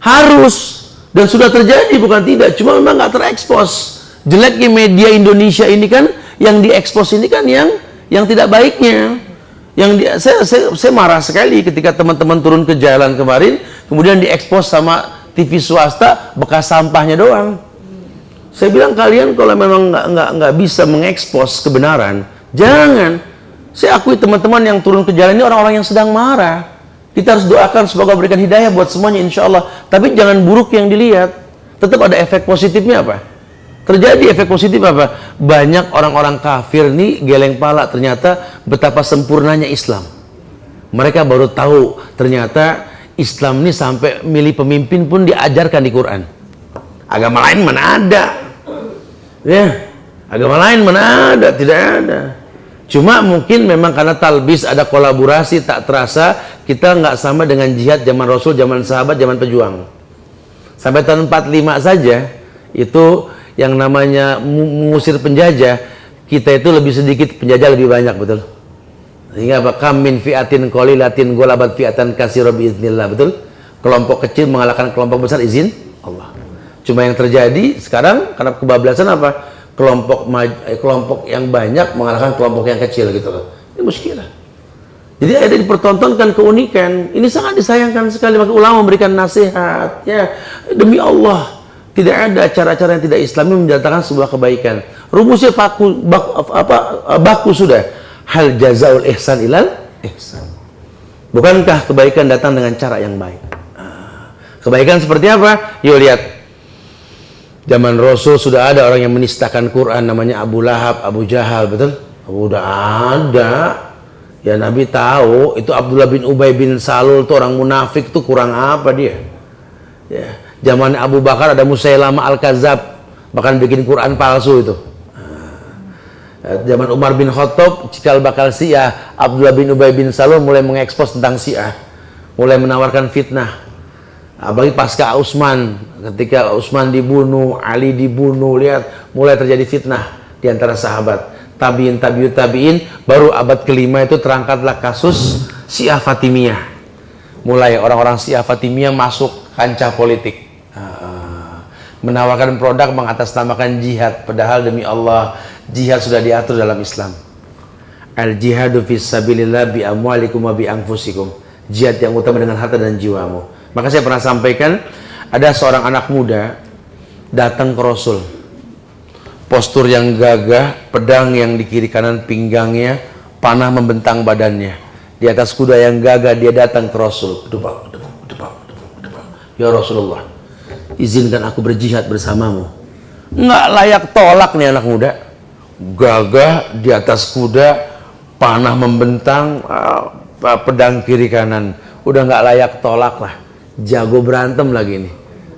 A: Harus. Dan sudah terjadi, bukan tidak. Cuma memang nggak terekspos. Jeleknya media Indonesia ini kan, yang diekspos ini kan yang tidak baiknya. Saya marah sekali ketika teman-teman turun ke jalan kemarin, kemudian diekspos sama TV swasta, bekas sampahnya doang. Saya bilang kalian kalau memang nggak bisa mengekspos kebenaran, jangan. Saya akui teman-teman yang turun ke jalan ini orang-orang yang sedang marah. Kita harus doakan semoga berikan hidayah buat semuanya insya Allah. Tapi jangan buruk yang dilihat. Tetap ada efek positifnya apa? Terjadi efek positif apa? Banyak orang-orang kafir nih geleng pala ternyata betapa sempurnanya Islam. Mereka baru tahu ternyata Islam ini sampai milih pemimpin pun diajarkan di Quran. Agama lain mana ada? Ya, agama lain mana ada? Tidak ada. Cuma mungkin memang karena talbis, ada kolaborasi, tak terasa kita nggak sama dengan jihad zaman Rasul, zaman sahabat, zaman pejuang. Sampai tahun 45 saja, itu yang namanya mengusir penjajah, kita itu lebih sedikit, penjajah lebih banyak, betul? Sehingga apa? Kam min fi'atin qalilatin ghalabat fi'atan katsirah biiznillah, betul? Kelompok kecil mengalahkan kelompok besar izin Allah. Cuma yang terjadi sekarang karena kebablasan apa? Kelompok yang banyak mengalahkan kelompok yang kecil gitu loh. Ini muskilah. Jadi ada dipertontonkan keunikan. Ini sangat disayangkan sekali. Maka ulama memberikan nasihat, ya, demi Allah, tidak ada cara-cara yang tidak Islami mendatangkan sebuah kebaikan. Rumusnya baku sudah. Hal jazaul ihsan ilal ihsan. Bukankah kebaikan datang dengan cara yang baik? Kebaikan seperti apa? Yuk lihat. Zaman Rasul sudah ada orang yang menistakan Quran, namanya Abu Lahab, Abu Jahal, betul? Udah ada. Ya Nabi tahu itu Abdullah bin Ubay bin Salul itu orang munafik, tuh kurang apa dia? Ya, zaman Abu Bakar ada Musailama Al-Kadzab, bahkan bikin Quran palsu itu. Zaman Umar bin Khattab cikal bakal Syiah, Abdullah bin Ubay bin Salul mulai mengekspos tentang Syiah, mulai menawarkan fitnah. Apalagi pasca Utsman, ketika Utsman dibunuh, Ali dibunuh, lihat mulai terjadi fitnah di antara sahabat. Tabiin, tabiin, baru abad kelima itu terangkatlah kasus Syiah Fatimiyah. Mulai orang-orang Syiah Fatimiyah masuk kancah politik, menawarkan produk mengatasnamakan jihad, padahal demi Allah jihad sudah diatur dalam Islam. Al jihadu fis sabilillah bi amwalikum wa bi anfusikum. Jihad yang utama dengan harta dan jiwamu. Maka saya pernah sampaikan, ada seorang anak muda datang ke Rasul, postur yang gagah, pedang yang di kiri kanan pinggangnya, panah membentang badannya. Di atas kuda yang gagah dia datang ke Rasul. Depak. Ya Rasulullah, izinkan aku berjihad bersamamu. Nggak layak tolak nih anak muda. Gagah di atas kuda, panah membentang, pedang kiri kanan. Udah nggak layak tolak lah. Jago berantem lagi nih.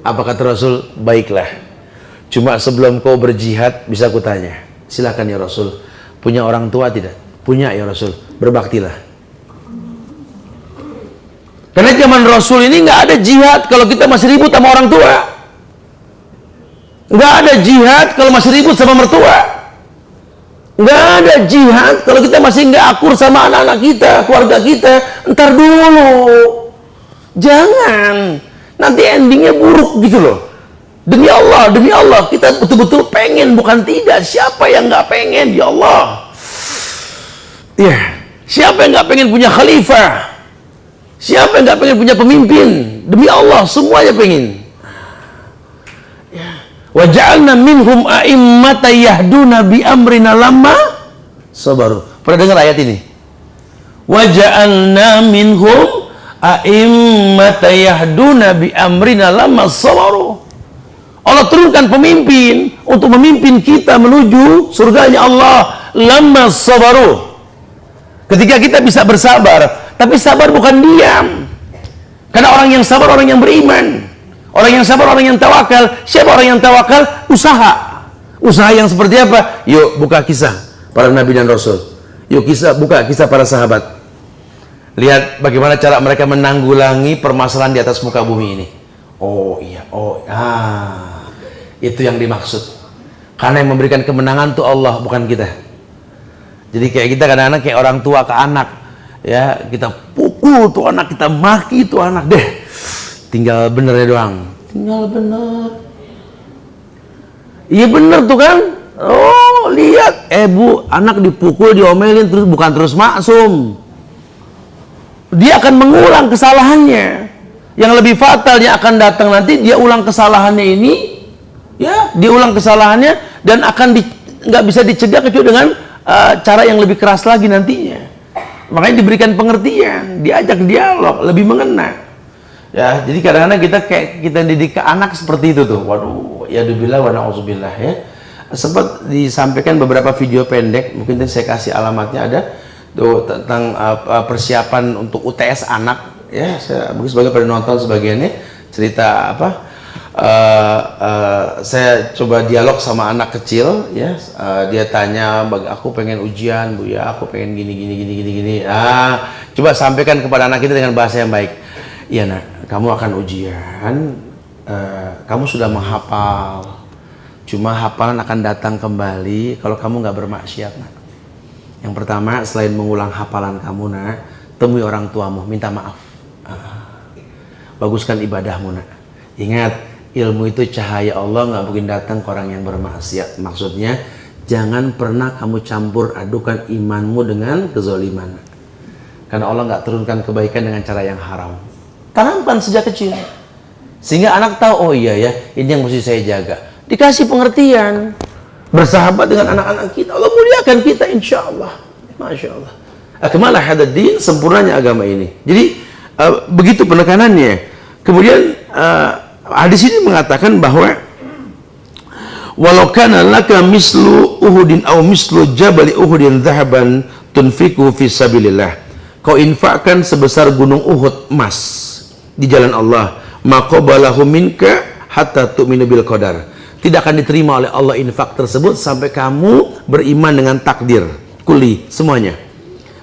A: Apa kata Rasul? Baiklah. Cuma sebelum kau berjihad, bisa kutanya. Silakan ya Rasul. Punya orang tua tidak? Punya ya Rasul. Berbaktilah. Karena zaman Rasul ini nggak ada jihad kalau kita masih ribut sama orang tua. Nggak ada jihad kalau masih ribut sama mertua. Nggak ada jihad kalau kita masih nggak akur sama anak-anak kita, keluarga kita. Ntar dulu. Jangan. Nanti endingnya buruk gitu loh. Demi Allah, kita betul-betul pengen, bukan tidak. Siapa yang nggak pengen? Ya Allah. Ya, siapa yang nggak pengen punya khalifah? Siapa yang nggak pengen punya pemimpin? Demi Allah, semuanya pengen. Wa ja'alna minhum a'immatan yahduna bi amrina lamma sabaru. Pernah dengar ayat ini? Wa ja'alna minhum a'immatan yahduna bi amrina lamma sabaru. Allah turunkan pemimpin untuk memimpin kita menuju surganya Allah lamma sabaru. Ketika kita bisa bersabar, tapi sabar bukan diam. Karena orang yang sabar orang yang beriman. Orang yang sabar orang yang tawakal. Siapa orang yang tawakal? Usaha. Usaha yang seperti apa? Yuk buka kisah para nabi dan rasul. Yuk buka kisah para sahabat. Lihat bagaimana cara mereka menanggulangi permasalahan di atas muka bumi ini. Oh iya, itu yang dimaksud. Karena yang memberikan kemenangan tuh Allah, bukan kita. Jadi kayak kita kadang-kadang kayak orang tua ke anak, ya kita pukul tuh anak, kita maki tuh anak deh. Tinggal benernya doang. Tinggal bener. Iya bener tuh kan. Oh lihat, bu, anak dipukul, diomelin terus, bukan terus maksum. Dia akan mengulang kesalahannya. Yang lebih fatalnya akan datang nanti, dia ulang kesalahannya ini, ya, dia ulang kesalahannya dan akan nggak bisa dicegah kecuali dengan cara yang lebih keras lagi nantinya. Makanya diberikan pengertian, diajak dialog, lebih mengena. Ya, jadi kadang-kadang kita didik ke anak seperti itu tuh. Waduh, ya dubillah wa na'udzubillah ya. Sempat disampaikan beberapa video pendek, mungkin saya kasih alamatnya ada tuh tentang persiapan untuk UTS anak. Ya, saya mungkin sebagai pada nonton sebagiannya cerita apa saya coba dialog sama anak kecil, ya. Dia tanya, aku pengen ujian Bu ya, aku pengen gini. Coba sampaikan kepada anak kita dengan bahasa yang baik. Iya nak, kamu akan ujian, kamu sudah menghafal, cuma hafalan akan datang kembali kalau kamu nggak bermaksiat nak. Yang pertama, selain mengulang hafalan kamu nak, temui orang tuamu, minta maaf, baguskan ibadahmu nak. Ingat, ilmu itu cahaya Allah, nggak mungkin datang ke orang yang bermaksiat. Maksudnya, jangan pernah kamu campur adukan imanmu dengan kezaliman. Karena Allah nggak turunkan kebaikan dengan cara yang haram. Tanamkan sejak kecil, sehingga anak tahu, oh iya ya, ini yang mesti saya jaga. Dikasih pengertian, bersahabat dengan anak-anak kita, Allah muliakan kita, insya Allah. Masya Allah. Akmalah hadad din, sempurnanya agama ini. Jadi begitu penekanannya. Kemudian hadis ini mengatakan bahwa walau kana laka mislu Uhudin aw mislu jabali Uhudin dhahaban tunfiku fi sabilillah, kau infakkan sebesar gunung Uhud emas di jalan Allah, maqabalahu minka hatta tu'minu bil qadar, tidak akan diterima oleh Allah infak tersebut sampai kamu beriman dengan takdir kulli semuanya.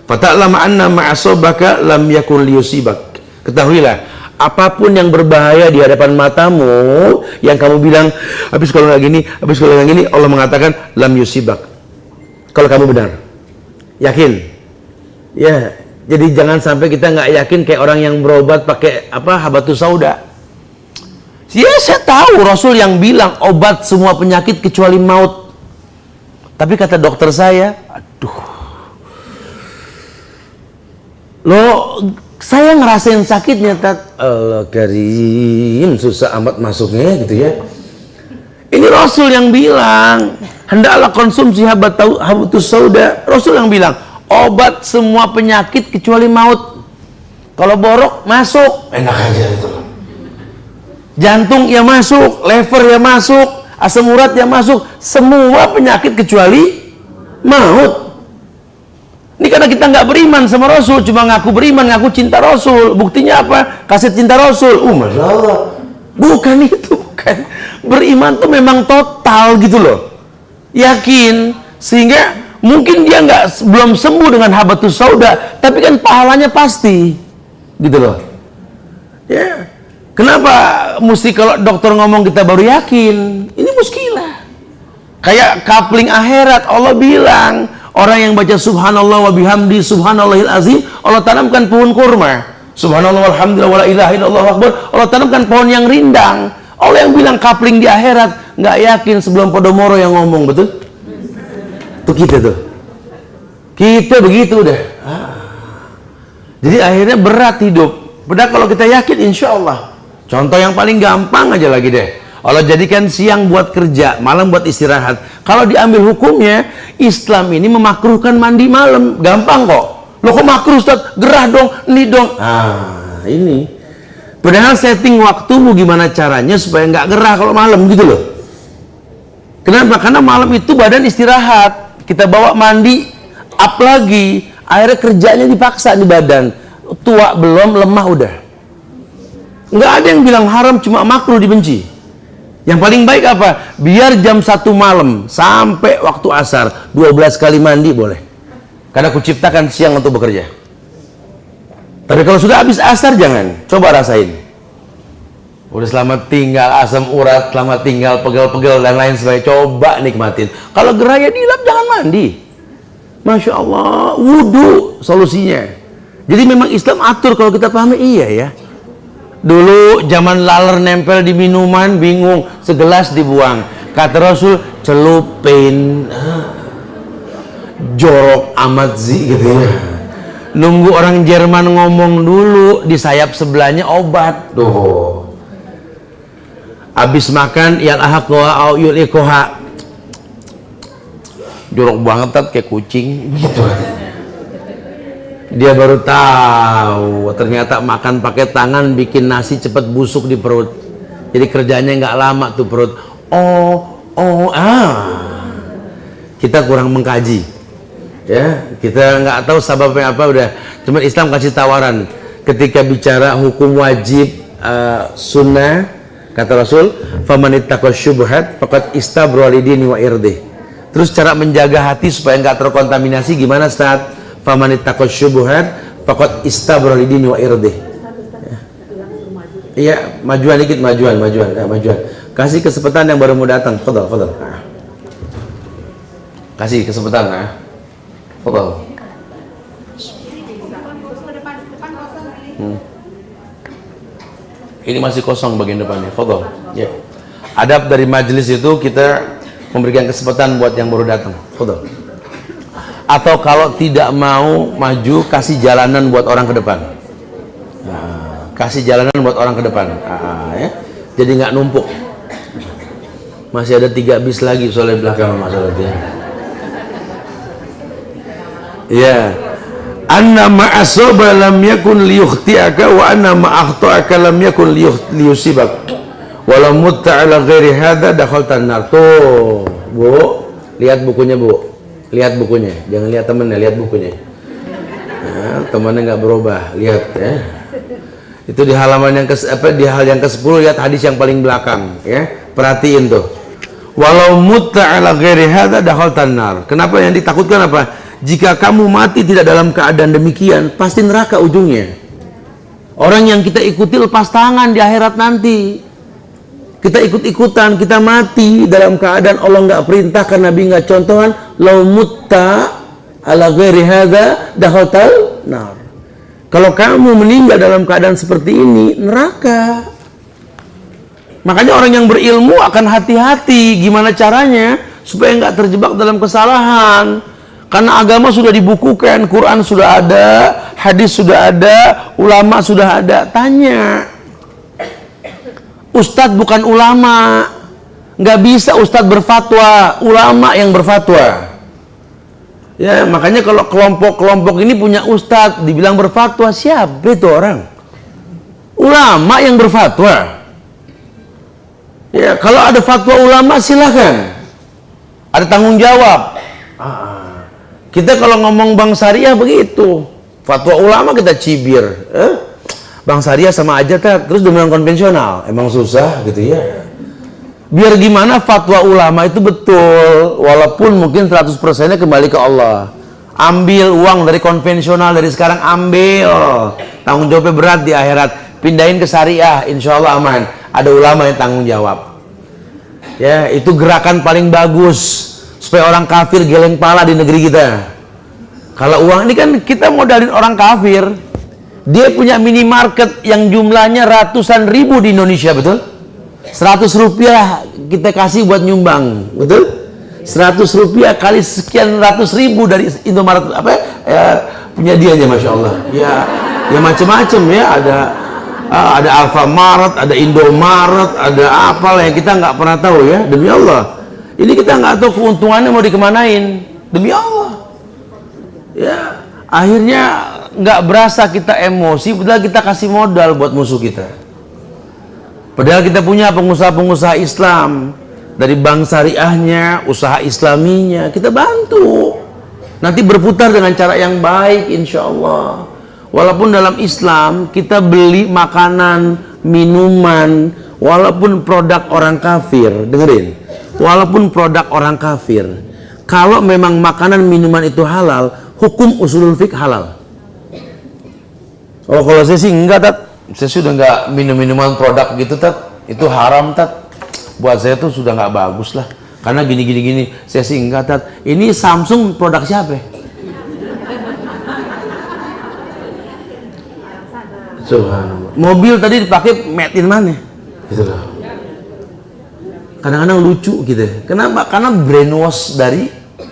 A: Fata'lama anna ma'asabaka lam yakun liyusibak, ketahuilah apapun yang berbahaya di hadapan matamu, yang kamu bilang habis kalau nggak gini, habis kalau nggak gini, Allah mengatakan lam yusibak, kalau kamu benar, yakin ya. Jadi jangan sampai kita nggak yakin kayak orang yang berobat pakai habatus sauda. Ya saya tahu Rasul yang bilang obat semua penyakit kecuali maut. Tapi kata dokter saya, saya ngerasain sakitnya, Allah karim, susah amat masuknya gitu ya. Ini Rasul yang bilang, hendaklah konsumsi habatus sauda. Rasul yang bilang, obat semua penyakit kecuali maut. Kalau borok masuk, enak aja gitu loh. Jantung ya masuk, lever ya masuk, asam urat ya masuk, semua penyakit kecuali maut. Ini karena kita nggak beriman sama Rasul, cuma ngaku beriman, ngaku cinta Rasul. Buktinya apa? Kaset cinta Rasul. Masya Allah. Bukan itu, bukan. Beriman tuh memang total gitu loh. Yakin, sehingga mungkin dia belum sembuh dengan habatus sauda, tapi kan pahalanya pasti, gitu loh. Ya. Kenapa mesti kalau dokter ngomong kita baru yakin? Ini muskilah. Kayak coupling akhirat, Allah bilang, orang yang baca subhanallah wa bihamdi subhanallahil azim, Allah tanamkan pohon kurma. Subhanallah walhamdulillah wala ilaha illallah akbar, Allah tanamkan pohon yang rindang. Allah yang bilang coupling di akhirat, nggak yakin sebelum Podomoro yang ngomong, betul? Tuh kita tuh. Kita begitu udah. Jadi akhirnya berat hidup. Padahal kalau kita yakin insya Allah. Contoh yang paling gampang aja lagi deh. Allah jadikan siang buat kerja, malam buat istirahat. Kalau diambil hukumnya, Islam ini memakruhkan mandi malam. Gampang kok. Loh kok makruh Ustaz? Gerah dong, ini dong. Ini. Padahal setting waktumu gimana caranya supaya nggak gerah kalau malam gitu loh. Kenapa? Karena malam itu badan istirahat. Kita bawa mandi, up lagi. Akhirnya kerjanya dipaksa di badan. Tua belum, lemah udah. Nggak ada yang bilang haram, cuma makruh dibenci. Yang paling baik apa? Biar jam 1 malam sampai waktu asar 12 kali mandi boleh. Karena kuciptakan siang untuk bekerja. Tapi kalau sudah habis asar jangan. Coba rasain. Udah selamat tinggal asam urat, selamat tinggal pegel-pegel dan lain sebagainya. Coba nikmatin. Kalau gerah ya dilap, jangan mandi. Masya Allah, wudhu solusinya. Jadi memang Islam atur, kalau kita pahami iya ya. Dulu zaman laler nempel di minuman, bingung, segelas dibuang. Kata Rasul, celupin. Jorok amat sih gitu ya. Nunggu orang Jerman ngomong dulu, di sayap sebelahnya obat. Tuh. Habis makan, yal'ahakoha au yul'ikoha. Jorok banget kayak kucing gitu katanya. Dia baru tahu ternyata makan pakai tangan bikin nasi cepat busuk di perut. Jadi kerjanya nggak lama tuh perut. Kita kurang mengkaji, ya. Kita nggak tahu sebabnya apa, udah. Cuma Islam kasih tawaran ketika bicara hukum wajib sunnah. Kata Rasul, "Famanittaqas syubhat faqad istabra lidini wa irdih." Terus cara menjaga hati supaya enggak terkontaminasi gimana, Ustaz? "Famanittaqas syubhat faqad istabra lidini wa irdih." Iya, majuan dikit, majuan. Ya, majuan. Kasih kesempatan yang baru mau datang. Fadhal. Kasih kesempatan, Fadhal. Ini masih kosong bagian depannya. Fadhal. Ya. Adab dari majelis itu kita memberikan kesempatan buat yang baru datang. Fadhal. Atau kalau tidak mau maju, kasih jalanan buat orang ke depan. Nah, kasih jalanan buat orang ke depan. Ya. Jadi nggak numpuk. Masih ada 3 bis lagi soalnya belakang masalahnya. Ya. Anna ma'asaba lam yakun liyukhti'aka wa anna ma'akhta'aka lam yakun liyusibak walau mutta ala ghairi hadha dakhaltan nar. Tuh, Bu, lihat bukunya, Bu. Lihat bukunya, jangan lihat temennya, lihat bukunya. Nah, temannya nggak berubah, lihat ya. Itu di halaman yang di hal yang ke-10, lihat hadis yang paling belakang ya. Perhatiin tuh. Walau mutta ala ghairi hadha dakhaltan nar. Kenapa yang ditakutkan apa? Jika kamu mati tidak dalam keadaan demikian, pasti neraka ujungnya. Orang yang kita ikuti lepas tangan di akhirat nanti. Kita ikut-ikutan, kita mati dalam keadaan Allah nggak perintahkan, Nabi nggak contohan. Lau mutta ala ghairi hadza dakhaltal nar. Kalau kamu meninggal dalam keadaan seperti ini, neraka. Makanya orang yang berilmu akan hati-hati gimana caranya supaya nggak terjebak dalam kesalahan. Karena agama sudah dibukukan, Quran sudah ada, hadis sudah ada, ulama sudah ada. Tanya, Ustadz bukan ulama, nggak bisa Ustadz berfatwa, ulama yang berfatwa. Ya, makanya kalau kelompok-kelompok ini punya Ustadz, dibilang berfatwa, siapa itu orang? Ulama yang berfatwa. Ya, kalau ada fatwa ulama silahkan, ada tanggung jawab. Kita kalau ngomong Bank Syariah begitu, fatwa ulama kita cibir. Bank Syariah sama aja terus dominan konvensional, emang susah gitu ya. Biar gimana fatwa ulama itu betul, walaupun mungkin 100%-nya kembali ke Allah. Ambil uang dari konvensional dari sekarang, ambil, tanggung jawabnya berat di akhirat. Pindahin ke Syariah, insya Allah aman. Ada ulama yang tanggung jawab. Ya, itu gerakan paling bagus supaya orang kafir geleng pala di negeri kita. Kalau uang ini kan kita modalin orang kafir, dia punya minimarket yang jumlahnya ratusan ribu di Indonesia, betul? 100 rupiah kita kasih buat nyumbang, betul? 100 rupiah kali sekian ratus ribu dari Indomaret punya dianya, masya Allah. Ya macam-macam ya, ada Alfamaret, ada Indomaret, ada apalah yang kita nggak pernah tahu ya, demi Allah. Ini kita nggak tahu keuntungannya mau dikemanain, demi Allah. Ya, akhirnya nggak berasa kita emosi, padahal kita kasih modal buat musuh kita. Padahal kita punya pengusaha-pengusaha Islam, dari bank syariahnya, usaha islaminya, kita bantu. Nanti berputar dengan cara yang baik, insya Allah. Walaupun dalam Islam kita beli makanan, minuman, walaupun produk orang kafir, dengerin. Walaupun produk orang kafir, kalau memang makanan minuman itu halal, hukum usulul fiqh halal. Oh, kalau saya sih enggak, Tat. Saya sudah enggak minum minuman produk gitu, Tat. Itu haram, Tat. Buat saya tuh sudah enggak bagus lah. Karena gini. Saya sih enggak, Tat. Ini Samsung produk siapa? Subhanallah. Mobil tadi dipakai made in mana? Gitu loh. Kadang-kadang lucu gitu. Kenapa? Karena brainwash dari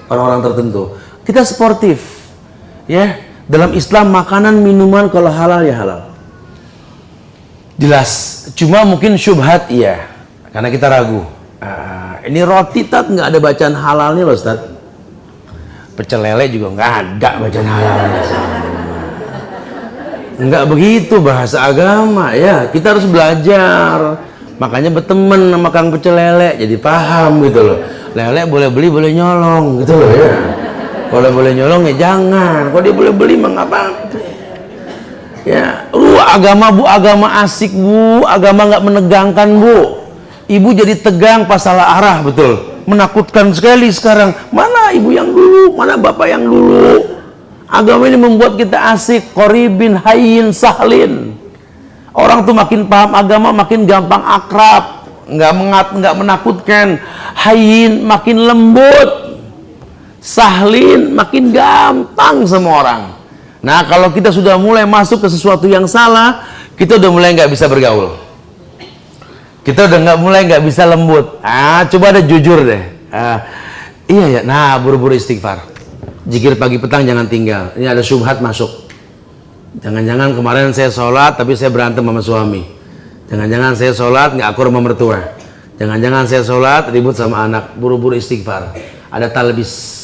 A: orang-orang tertentu. Kita sportif, ya. Dalam Islam makanan minuman kalau halal ya halal. Jelas. Cuma mungkin syubhat iya. Karena kita ragu. Ini roti, Tat, nggak ada bacaan halalnya loh, Ustaz. Pecel lele juga nggak ada bacaan halalnya. Nggak begitu bahasa agama ya. Kita harus belajar. Makanya berteman sama Kang pecel lele, jadi paham gitu loh. Lele boleh beli, boleh nyolong gitu loh ya. Kalau boleh nyolong ya jangan. Kalau dia boleh beli mah nggak apa-apa. Ya, agama Bu, agama asik Bu, agama nggak menegangkan Bu. Ibu jadi tegang pas salah arah, betul. Menakutkan sekali sekarang. Mana ibu yang dulu, mana bapak yang dulu. Agama ini membuat kita asik, qoribin, hayyin, sahlin. Orang tuh makin paham agama, makin gampang akrab, nggak menakutkan. Hayyin, makin lembut. Sahlin, makin gampang sama orang. Nah, kalau kita sudah mulai masuk ke sesuatu yang salah, kita udah mulai nggak bisa bergaul. Kita udah mulai nggak bisa lembut. Coba ada jujur deh. Iya ya. Nah, buru-buru istighfar. Zikir pagi petang jangan tinggal. Ini ada syubhat masuk. Jangan-jangan kemarin saya sholat tapi saya berantem sama suami. Jangan-jangan saya sholat nggak akur sama mertua. Jangan-jangan saya sholat ribut sama anak. Buru-buru istighfar. Ada talbis.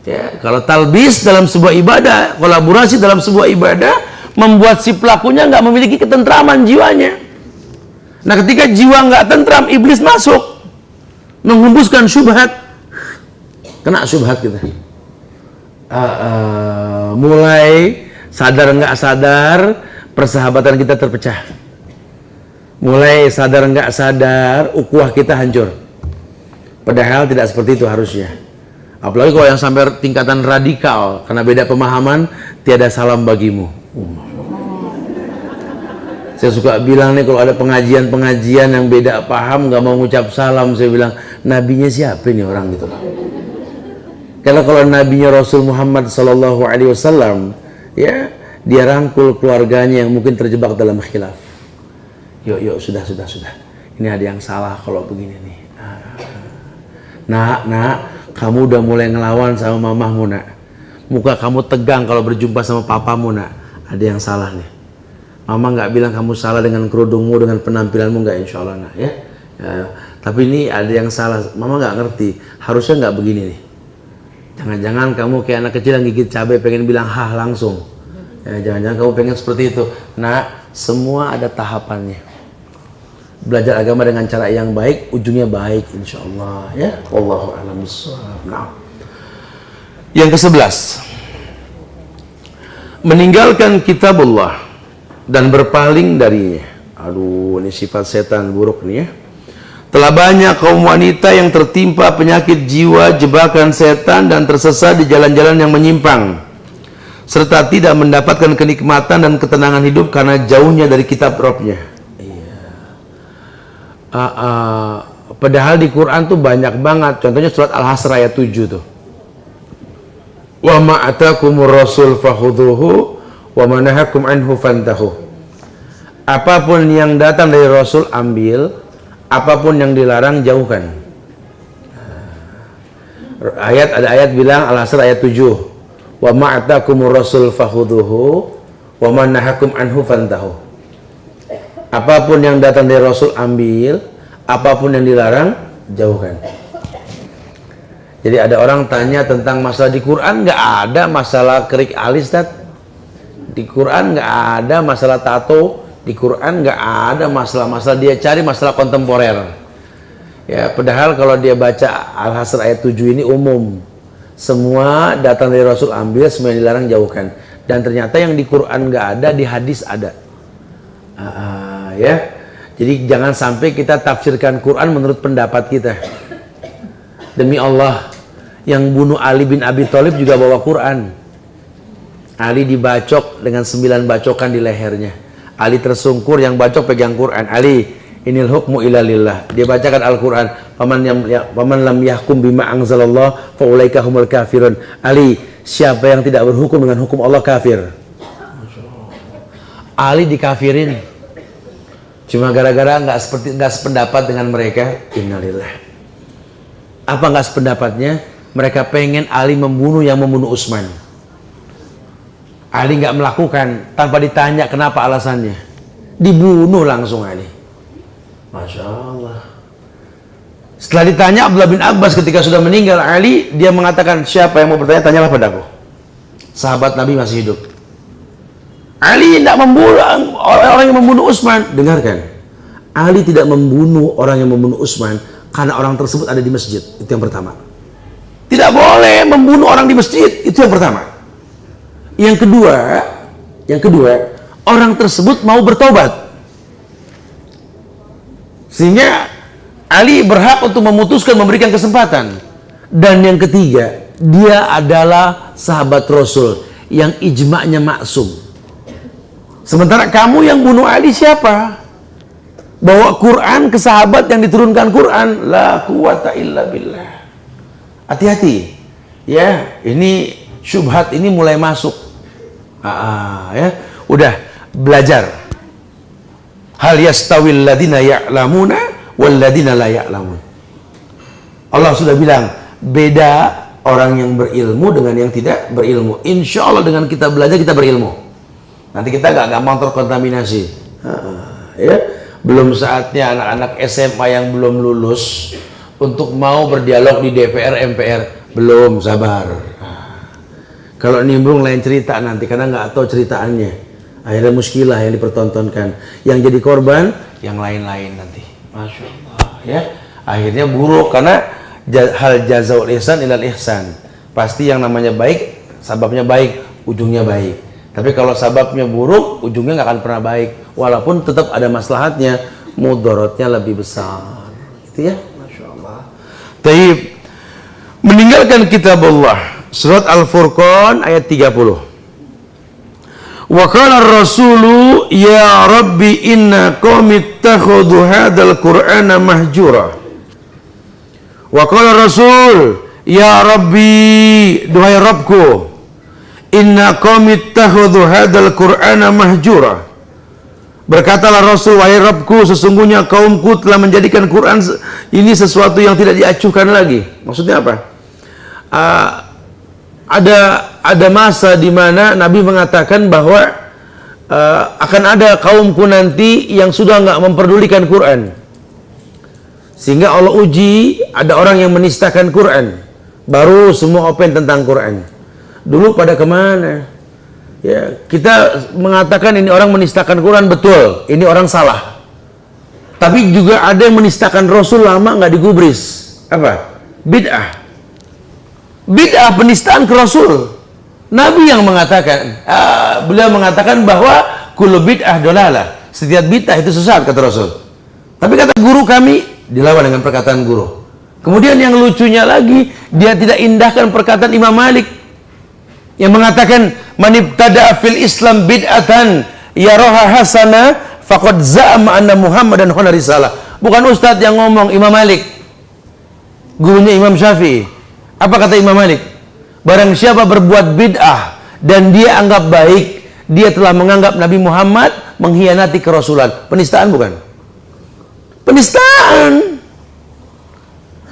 A: Ya, kalau talbis dalam sebuah ibadah, kolaborasi dalam sebuah ibadah, membuat si pelakunya nggak memiliki ketentraman jiwanya. Nah, ketika jiwa nggak tentram, iblis masuk, menghembuskan syubhat, kena syubhat kita. Mulai sadar nggak sadar, persahabatan kita terpecah. Mulai sadar nggak sadar, ukhuwah kita hancur. Padahal tidak seperti itu harusnya. Apalagi kalau yang sampai tingkatan radikal, karena beda pemahaman, tiada salam bagimu. Saya suka bilang nih, kalau ada pengajian-pengajian yang beda paham, nggak mau ngucap salam, saya bilang, nabinya siapa ini orang gitu loh. Karena kalau nabinya Rasul Muhammad Sallallahu Alaihi Wasallam, ya, dia rangkul keluarganya yang mungkin terjebak dalam khilaf. Yuk, sudah. Ini ada yang salah kalau begini nih. Nak, kamu udah mulai ngelawan sama mamahmu, nak. Muka kamu tegang kalau berjumpa sama papamu, nak. Ada yang salah nih. Mama nggak bilang kamu salah dengan kerudungmu, dengan penampilanmu, nggak, insya Allah, nak, ya. Tapi ini ada yang salah. Mama nggak ngerti. Harusnya nggak begini nih. Jangan-jangan kamu kayak anak kecil yang gigit cabai pengen bilang hah langsung. Jangan-jangan kamu pengen seperti itu. Nah, semua ada tahapannya. Belajar agama dengan cara yang baik, ujungnya baik, insya Allah, ya. Wallahu a'lam bishawab. Nah, yang ke-11, meninggalkan kitabullah dan berpaling darinya. Aduh, ini sifat setan buruk nih ya. Telah banyak kaum wanita yang tertimpa penyakit jiwa, jebakan setan, dan tersesat di jalan-jalan yang menyimpang, serta tidak mendapatkan kenikmatan dan ketenangan hidup karena jauhnya dari kitab Rabbnya. Padahal di Quran tuh banyak banget. Contohnya surat Al-Hasr ayat 7 tuh. Wa ma atakumur rasul fakhudhuhu wa ma nahakum anhu fantahu. Apapun yang datang dari Rasul ambil, apapun yang dilarang jauhkan. Ada ayat bilang, Al-Hasr ayat 7. Wa ma atakumur rasul fakhudhuhu wa ma nahakum anhu fantahu. Apapun yang datang dari Rasul ambil, apapun yang dilarang jauhkan. Jadi ada orang tanya tentang masalah di Quran, nggak ada masalah kerik alis, di Quran nggak ada masalah tato, di Quran nggak ada masalah-masalah, dia cari masalah kontemporer. Ya, padahal kalau dia baca Al-Hasr ayat 7 ini umum, semua datang dari Rasul ambil, semua yang dilarang jauhkan. Dan ternyata yang di Quran nggak ada, di hadis ada. Ya, jadi jangan sampai kita tafsirkan Quran menurut pendapat kita. Demi Allah, yang bunuh Ali bin Abi Thalib juga bawa Quran. Ali dibacok dengan 9 bacokan di lehernya. Ali tersungkur, yang bacok pegang Quran. Ali, inil hukmu illa lillah. Dia bacakan Al-Quran. Paman lam yahkum bima anzalallah fa ulaika humul kafirun. Ali, siapa yang tidak berhukum dengan hukum Allah kafir. Ali dikafirin. Cuma gara-gara nggak sependapat dengan mereka. Innalillah. Apa nggak sependapatnya? Mereka pengen Ali membunuh yang membunuh Utsman. Ali nggak melakukan tanpa ditanya kenapa alasannya. Dibunuh langsung Ali. Masya Allah. Setelah ditanya Abdullah bin Abbas ketika sudah meninggal Ali, dia mengatakan, siapa yang mau bertanya, tanyalah padaku. Sahabat Nabi masih hidup. Ali tidak membunuh orang yang membunuh Utsman. Dengarkan, Ali tidak membunuh orang yang membunuh Utsman karena orang tersebut ada di masjid. Itu yang pertama. Tidak boleh membunuh orang di masjid. Itu yang pertama. Yang kedua, orang tersebut mau bertobat. Sehingga Ali berhak untuk memutuskan, memberikan kesempatan. Dan yang ketiga, dia adalah sahabat Rasul yang ijma'nya maksum. Sementara kamu yang bunuh Ali siapa? Bawa Quran ke sahabat yang diturunkan Quran, la quwata illa billah. Hati-hati ya, ini syubhat ini mulai masuk. Ya udah belajar. Hal yastawil ladina ya'lamuna wal ladina la ya'lamun. Allah sudah bilang beda orang yang berilmu dengan yang tidak berilmu. Insya Allah dengan kita belajar kita berilmu. Nanti kita gak gampang terkontaminasi. Ya, belum saatnya anak-anak SMA yang belum lulus untuk mau berdialog di DPR MPR. Belum, sabar. Kalau nimbrung lain cerita nanti karena nggak tahu ceritaannya. Akhirnya muskilah yang dipertontonkan. Yang jadi korban yang lain-lain nanti. Masya Allah ya. Akhirnya buruk karena hal jazaul ihsan ilal ihsan. Pasti yang namanya baik, sababnya baik, ujungnya baik. Tapi kalau sababnya buruk, ujungnya nggak akan pernah baik. Walaupun tetap ada maslahatnya, mudaratnya lebih besar. Gitu ya. Masya Allah. Taib. Meninggalkan kitab Allah. Surat Al-Furqan ayat 30. Wa qala ar-rasulu ya rabbi inna qaumi ittakhadhu hadzal qur'ana mahjura. Wa qala rasul ya rabbi, duhai Rabbku, inna qaumi ittakhadhu hadzal qur'ana mahjura. Berkatalah Rasul, wahai Rabbku, sesungguhnya kaumku telah menjadikan Quran ini sesuatu yang tidak diacuhkan lagi. Maksudnya apa? Ada masa di mana Nabi mengatakan bahwa akan ada kaumku nanti yang sudah nggak memperdulikan Quran, sehingga Allah uji ada orang yang menistakan Quran, baru semua open tentang Quran. Dulu pada kemana? Ya, kita mengatakan ini orang menistakan Quran, betul, ini orang salah. Tapi juga ada yang menistakan Rasul lama nggak digubris. Apa? Bid'ah. Bid'ah penistaan ke Rasul. Nabi yang mengatakan, beliau mengatakan bahwa kullu bid'ah dolalah. Setiap bid'ah itu sesat, kata Rasul. Tapi kata guru kami, dilawan dengan perkataan guru. Kemudian yang lucunya lagi, dia tidak indahkan perkataan Imam Malik yang mengatakan man ibtada'a fil Islam bid'atan yaraha hasana faqad za'ama anna Muhammadan khana risalah. Bukan ustadz yang ngomong, Imam Malik, gurunya Imam Syafi'i. Apa kata Imam Malik? Barang siapa berbuat bid'ah dan dia anggap baik, dia telah menganggap Nabi Muhammad mengkhianati kerasulan. Penistaan bukan? Penistaan.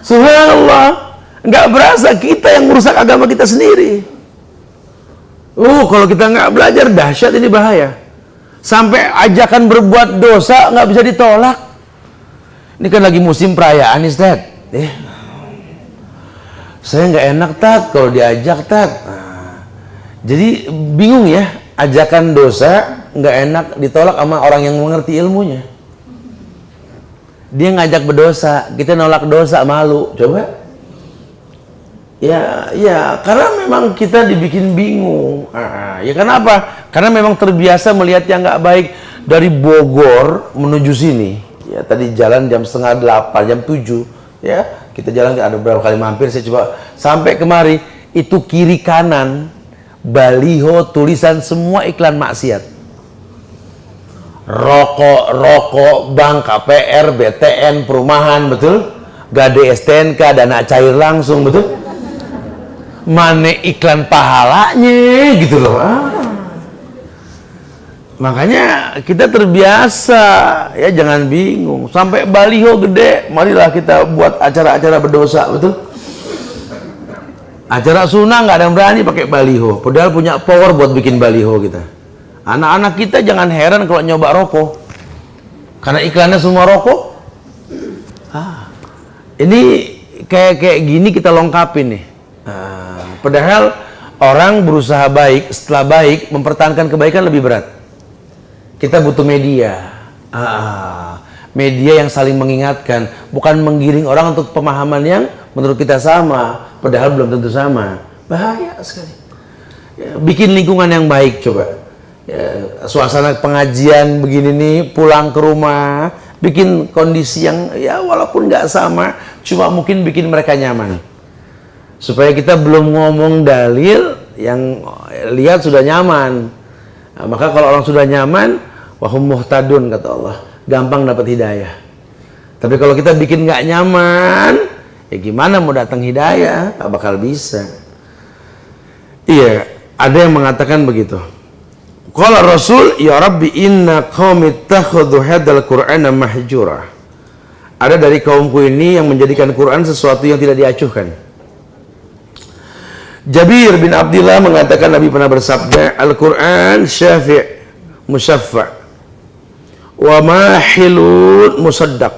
A: Subhanallah. Nggak berasa kita yang merusak agama kita sendiri. Kalau kita nggak belajar, dahsyat, ini bahaya. Sampai ajakan berbuat dosa nggak bisa ditolak. Ini kan lagi musim perayaan, Ustaz. Saya nggak enak, Tat, kalau diajak, Tat. Jadi bingung ya, ajakan dosa nggak enak ditolak sama orang yang mengerti ilmunya. Dia ngajak berdosa, kita nolak dosa, malu. Coba. Ya, karena memang kita dibikin bingung. Ya kenapa? Karena memang terbiasa melihat yang nggak baik. Dari Bogor menuju sini. Ya tadi jalan jam 7:30, jam 7. Ya, kita jalan ada beberapa kali mampir. Saya coba sampai kemari, itu kiri kanan baliho tulisan semua iklan maksiat. Rokok, bank, KPR, BTN, perumahan, betul? Gade STNK, dana cair langsung, betul? Mana iklan pahalanya gitu loh. Makanya kita terbiasa ya, jangan bingung. Sampai baliho gede, marilah kita buat acara-acara berdosa, betul? Acara sunnah nggak ada yang berani pakai baliho, padahal punya power buat bikin baliho kita. Anak-anak kita jangan heran kalau nyoba rokok, karena iklannya semua rokok. Ini kayak gini kita lengkapin nih. Padahal orang berusaha baik, setelah baik mempertahankan kebaikan lebih berat. Kita butuh media, media yang saling mengingatkan, bukan menggiring orang untuk pemahaman yang menurut kita sama, padahal belum tentu sama. Bahaya sekali. Ya, bikin lingkungan yang baik, coba. Ya, suasana pengajian begini nih, pulang ke rumah, bikin kondisi yang ya walaupun nggak sama, cuma mungkin bikin mereka nyaman. Supaya kita belum ngomong dalil, yang lihat sudah nyaman. Nah, maka kalau orang sudah nyaman, wahum muhtadun kata Allah, gampang dapat hidayah. Tapi kalau kita bikin nggak nyaman, ya gimana mau datang hidayah? Nggak bakal bisa. Iya, ada yang mengatakan begitu. Qala Rasul, ya Rabbi inna qaumi ittakhadhu hadzal Qur'ana mahjura. Ada dari kaumku ini yang menjadikan Quran sesuatu yang tidak diacuhkan. Jabir bin Abdullah mengatakan Nabi pernah bersabda, Al-Quran syafi' musyaffa' wa mahilun musaddaq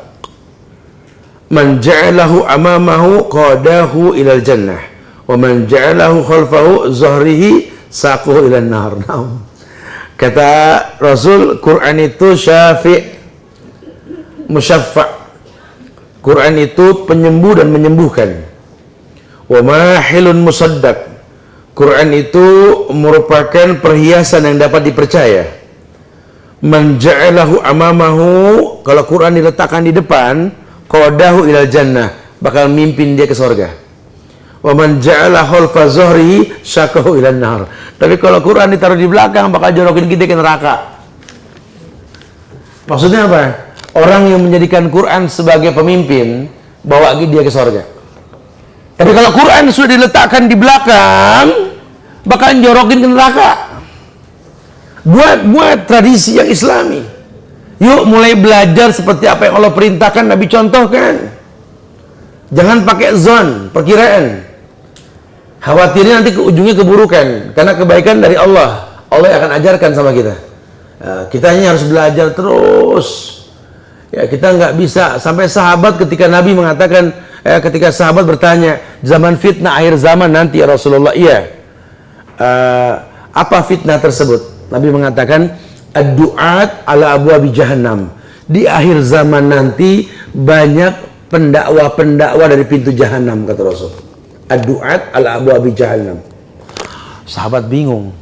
A: man ja'alahu amamahu qadahu ilal jannah wa man ja'alahu khalfahu zahrihi saquhu ilan nar. Kata Rasul, Quran itu syafi' musyaffa', Quran itu penyembuh dan menyembuhkan. Wa mahilun musaddaq, Quran itu merupakan perhiasan yang dapat dipercaya. Man ja'alahu amamahu, kalau Quran diletakkan di depan, qadahu ilal jannah, bakal mimpin dia ke surga. Wa man ja'ala khalfa zuhrihi syaqahu ilan nar. Tapi kalau Quran ditaruh di belakang, bakal jorokin kita ke neraka. Maksudnya apa? Orang yang menjadikan Quran sebagai pemimpin, bawa dia ke surga. Tapi kalau Quran sudah diletakkan di belakang, bakal jorokin ke neraka. Buat tradisi yang Islami. Yuk mulai belajar seperti apa yang Allah perintahkan, Nabi contohkan. Jangan pakai zon, perkiraan. Khawatirnya nanti ke ujungnya keburukan, karena kebaikan dari Allah. Allah akan ajarkan sama kita. Kita hanya harus belajar terus. Ya, kita nggak bisa. Sampai sahabat ketika Nabi mengatakan, ketika sahabat bertanya, zaman fitnah akhir zaman nanti ya Rasulullah, iya. Apa fitnah tersebut? Nabi mengatakan, ad-du'at ala abwabi jahannam. Di akhir zaman nanti banyak pendakwa-pendakwa dari pintu jahannam, kata Rasul. Ad-du'at ala abwabi jahannam. Sahabat bingung.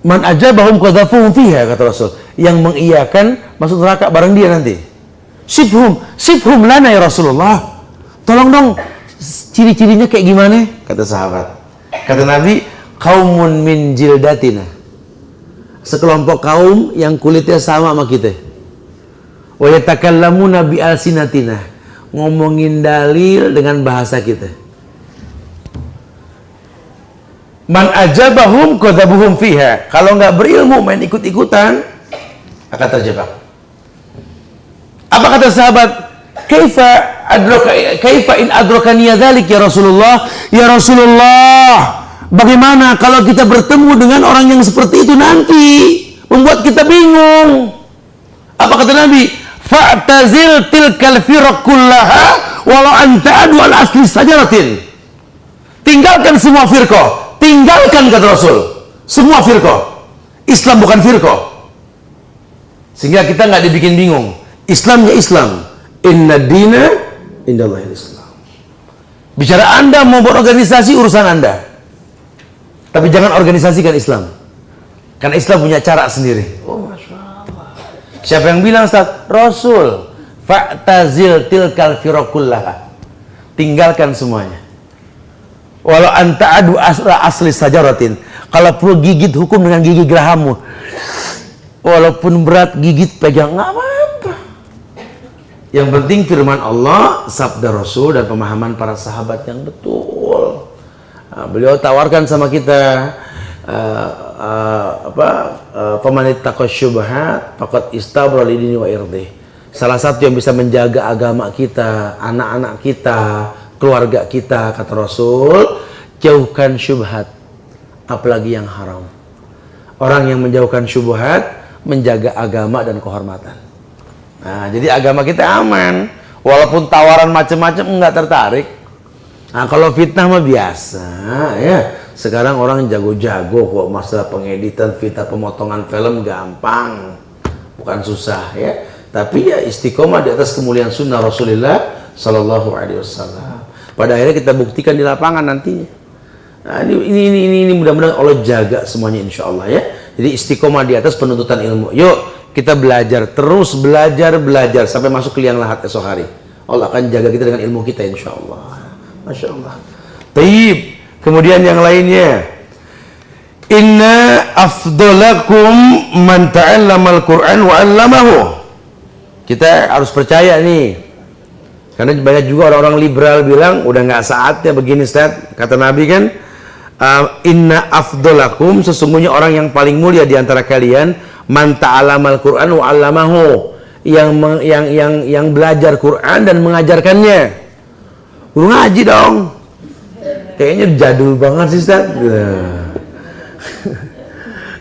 A: Man ajabahum qadhafuhum fiha, kata Rasul. Yang mengiyakan masuk neraka bareng dia nanti. Sifhum lana ya Rasulullah. Tolong dong, ciri-cirinya kayak gimana? Kata sahabat. Kata Nabi, qaumun min jildatina. Sekelompok kaum yang kulitnya sama sama kita. Wa yatakallamuna bi alsinatina. Ngomongin dalil dengan bahasa kita. Man ajabahum qadhabuhum fiha. Kalau nggak berilmu main ikut-ikutan, akan terjebak. Apa kata sahabat? Kaifa in adrakani dzalik ya Rasulullah? Ya Rasulullah, bagaimana kalau kita bertemu dengan orang yang seperti itu nanti? Membuat kita bingung. Apa kata Nabi? Fa'tazil tilkal firaq kullaha walau anta adu al asli sajaratin. Tinggalkan semua firqah. Tinggalkan, kata Rasul, semua firqah. Islam bukan firqah. Sehingga kita nggak dibikin bingung. Islamnya Islam. Inna dina indallahil Islam. Bicara Anda mau berorganisasi, urusan Anda. Tapi jangan organisasikan Islam. Karena Islam punya cara sendiri. Oh, Masya Allah. Siapa yang bilang, Ustaz? Rasul. Fa'tazil tilkal firaqullah. Tinggalkan semuanya. Walau anta adu asli sajaratin. Kalau perlu gigit hukum dengan gigi gerahammu. Walaupun berat gigit pegang, nggak apa-apa. Yang penting firman Allah, sabda Rasul, dan pemahaman para sahabat yang betul. Beliau tawarkan sama kita, faman ittaqa syubhat faqad istabra lidini wa irdi. Salah satu yang bisa menjaga agama kita, anak-anak kita, keluarga kita, kata Rasul, jauhkan syubhat, apalagi yang haram. Orang yang menjauhkan syubhat menjaga agama dan kehormatan. Nah, jadi agama kita aman, walaupun tawaran macam-macam enggak tertarik. Nah, kalau fitnah mah biasa, ya. Sekarang orang jago-jago kok masalah pengeditan, fitnah, pemotongan film gampang, bukan susah, ya. Tapi ya istiqomah di atas kemuliaan sunnah Rasulullah Sallallahu Alaihi Wasallam. Pada akhirnya kita buktikan di lapangan nantinya. Nah, ini mudah-mudahan Allah jaga semuanya insya Allah, ya. Jadi istiqomah di atas penuntutan ilmu. Yuk kita belajar, terus belajar sampai masuk ke liang lahat esok hari. Allah akan jaga kita dengan ilmu kita insya Allah. Masya Allah. Taib. Kemudian yang lainnya, inna afdalakum man ta'allamal Qur'an wa 'allamahu. Kita harus percaya nih, karena banyak juga orang-orang liberal bilang udah nggak saatnya begini Ustaz. Kata Nabi kan, inna afdalakum, sesungguhnya orang yang paling mulia di antara kalian, man ta'allamal Qur'an wa 'allamahu, yang belajar Quran dan mengajarkannya. Guru ngaji dong. Kayaknya jadul banget sih Ustaz.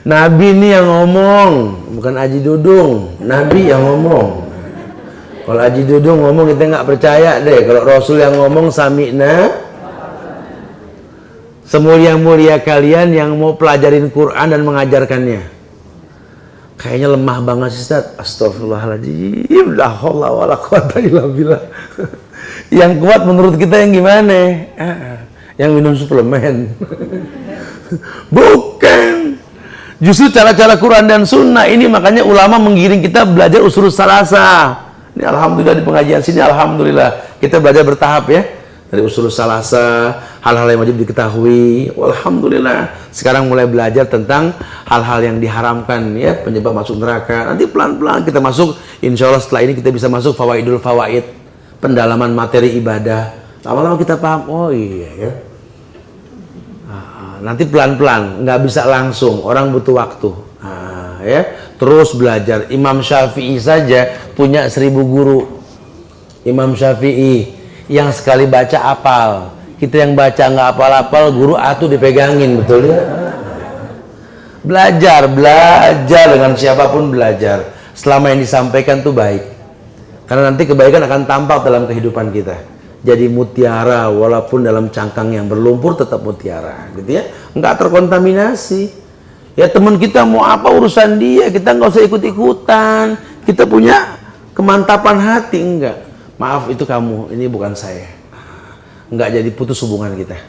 A: Nabi ini yang ngomong, bukan Haji Dudung. Nabi yang ngomong. Kalau Haji Dudung ngomong kita nggak percaya deh. Kalau Rasul yang ngomong sami'na. Semulia-mulia kalian yang mau pelajarin Quran dan mengajarkannya. Kayaknya lemah banget sih Ustaz. Astagfirullahaladzim. La haula wala quwata illa billah. Yang kuat menurut kita yang gimana? Yang minum suplemen. Bukan. Justru cara-cara Quran dan Sunnah ini, makanya ulama menggiring kita belajar usul salasa. Ini alhamdulillah di pengajian sini, alhamdulillah kita belajar bertahap ya. Dari usul salasa, hal-hal yang wajib diketahui. Alhamdulillah. Sekarang mulai belajar tentang hal-hal yang diharamkan ya, penyebab masuk neraka. Nanti pelan-pelan kita masuk. Insya Allah setelah ini kita bisa masuk fawaidul fawaid, pendalaman materi ibadah. Lama-lama kita paham. Oh iya ya. Nanti pelan-pelan, nggak bisa langsung, orang butuh waktu. Ya, terus belajar. Imam Syafi'i saja punya 1000 guru. Imam Syafi'i yang sekali baca apal, kita yang baca nggak apal-apal, guru atuh dipegangin, betul ya? Belajar dengan siapapun belajar. Selama yang disampaikan tuh baik, karena nanti kebaikan akan tampak dalam kehidupan kita. Jadi mutiara, walaupun dalam cangkang yang berlumpur tetap mutiara, gitu ya, nggak terkontaminasi. Ya teman kita mau apa urusan dia, kita nggak usah ikut-ikutan. Kita punya kemantapan hati, enggak. Maaf itu kamu, ini bukan saya. Nggak jadi putus hubungan kita.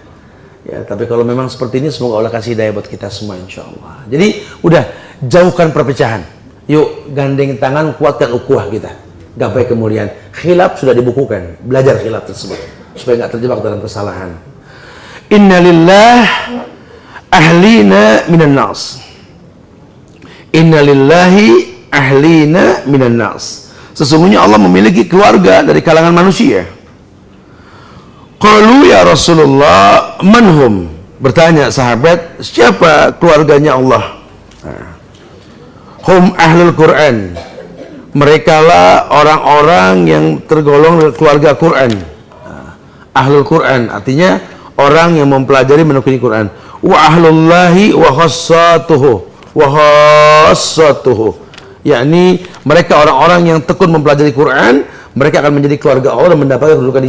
A: Ya, tapi kalau memang seperti ini, semoga Allah kasih hidayah buat kita semua, insya Allah. Jadi udah jauhkan perpecahan. Yuk gandeng tangan, kuatkan ukhuwah kita. Gapai kemuliaan. Khilaf sudah dibukukan, belajar khilaf tersebut supaya nggak terjebak dalam kesalahan. Innalillah ahlina minan nas. Innalillahi ahlina minan nas. Sesungguhnya Allah memiliki keluarga dari kalangan manusia. Qalu ya Rasulullah manhum. Bertanya sahabat, siapa keluarganya Allah? Hum ahlul Quran. Mereka lah orang-orang yang tergolong keluarga Quran. Ahlul Quran artinya orang yang mempelajari menekuni Quran. Wa ahlullahi wa khassatuhu. Wa khassatuhu. Yakni mereka orang-orang yang tekun mempelajari Quran, mereka akan menjadi keluarga Allah dan mendapatkan kedudukan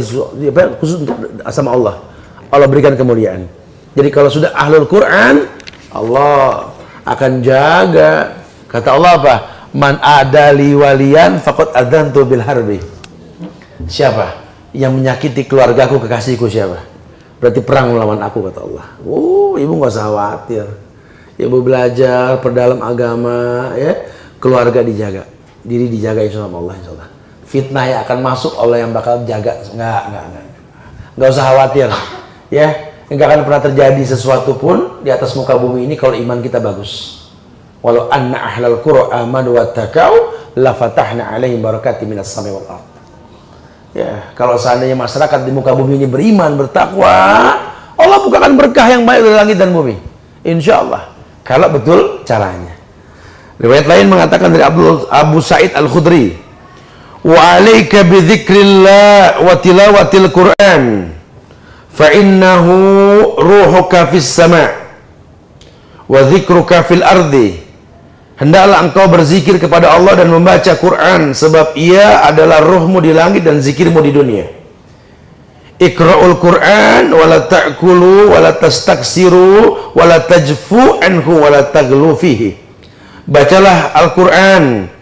A: khusus sama Allah. Allah berikan kemuliaan. Jadi kalau sudah ahlul Quran, Allah akan jaga. Kata Allah apa? Man adali waliyan faqad adzantu bil harbi. Siapa yang menyakiti keluargaku, kekasihku siapa? Berarti perang melawan aku, kata Allah. Oh, ibu nggak usah khawatir. Ibu belajar perdalam agama, ya, keluarga dijaga, diri dijaga insya Allah, insya Allah. Fitnah yang akan masuk Allah yang bakal jaga. Nggak usah khawatir, ya. Nggak akan pernah terjadi sesuatu pun di atas muka bumi ini kalau iman kita bagus. Walau anna ahlal qura amanu wattaqau la fatahna alaihim barakatim minas samai wal ardh. Ya, kalau seandainya masyarakat di muka bumi ini beriman, bertakwa, Allah bukakan berkah yang baik dari langit dan bumi. Insya Allah, kalau betul caranya. Riwayat lain mengatakan dari Abu Sa'id Al-Khudri, wa alaika bi dzikrillah wa tilawatil Qur'an fa innahu ruhuka fis sama' wa dzikruka fil ardi. Hendaklah engkau berzikir kepada Allah dan membaca Quran, sebab ia adalah ruhmu di langit dan zikirmu di dunia. Iqra'ul Quran wala ta'kulu wala tastaksiru wala tajfu anhu wala taglu fihi. Bacalah Al-Quran,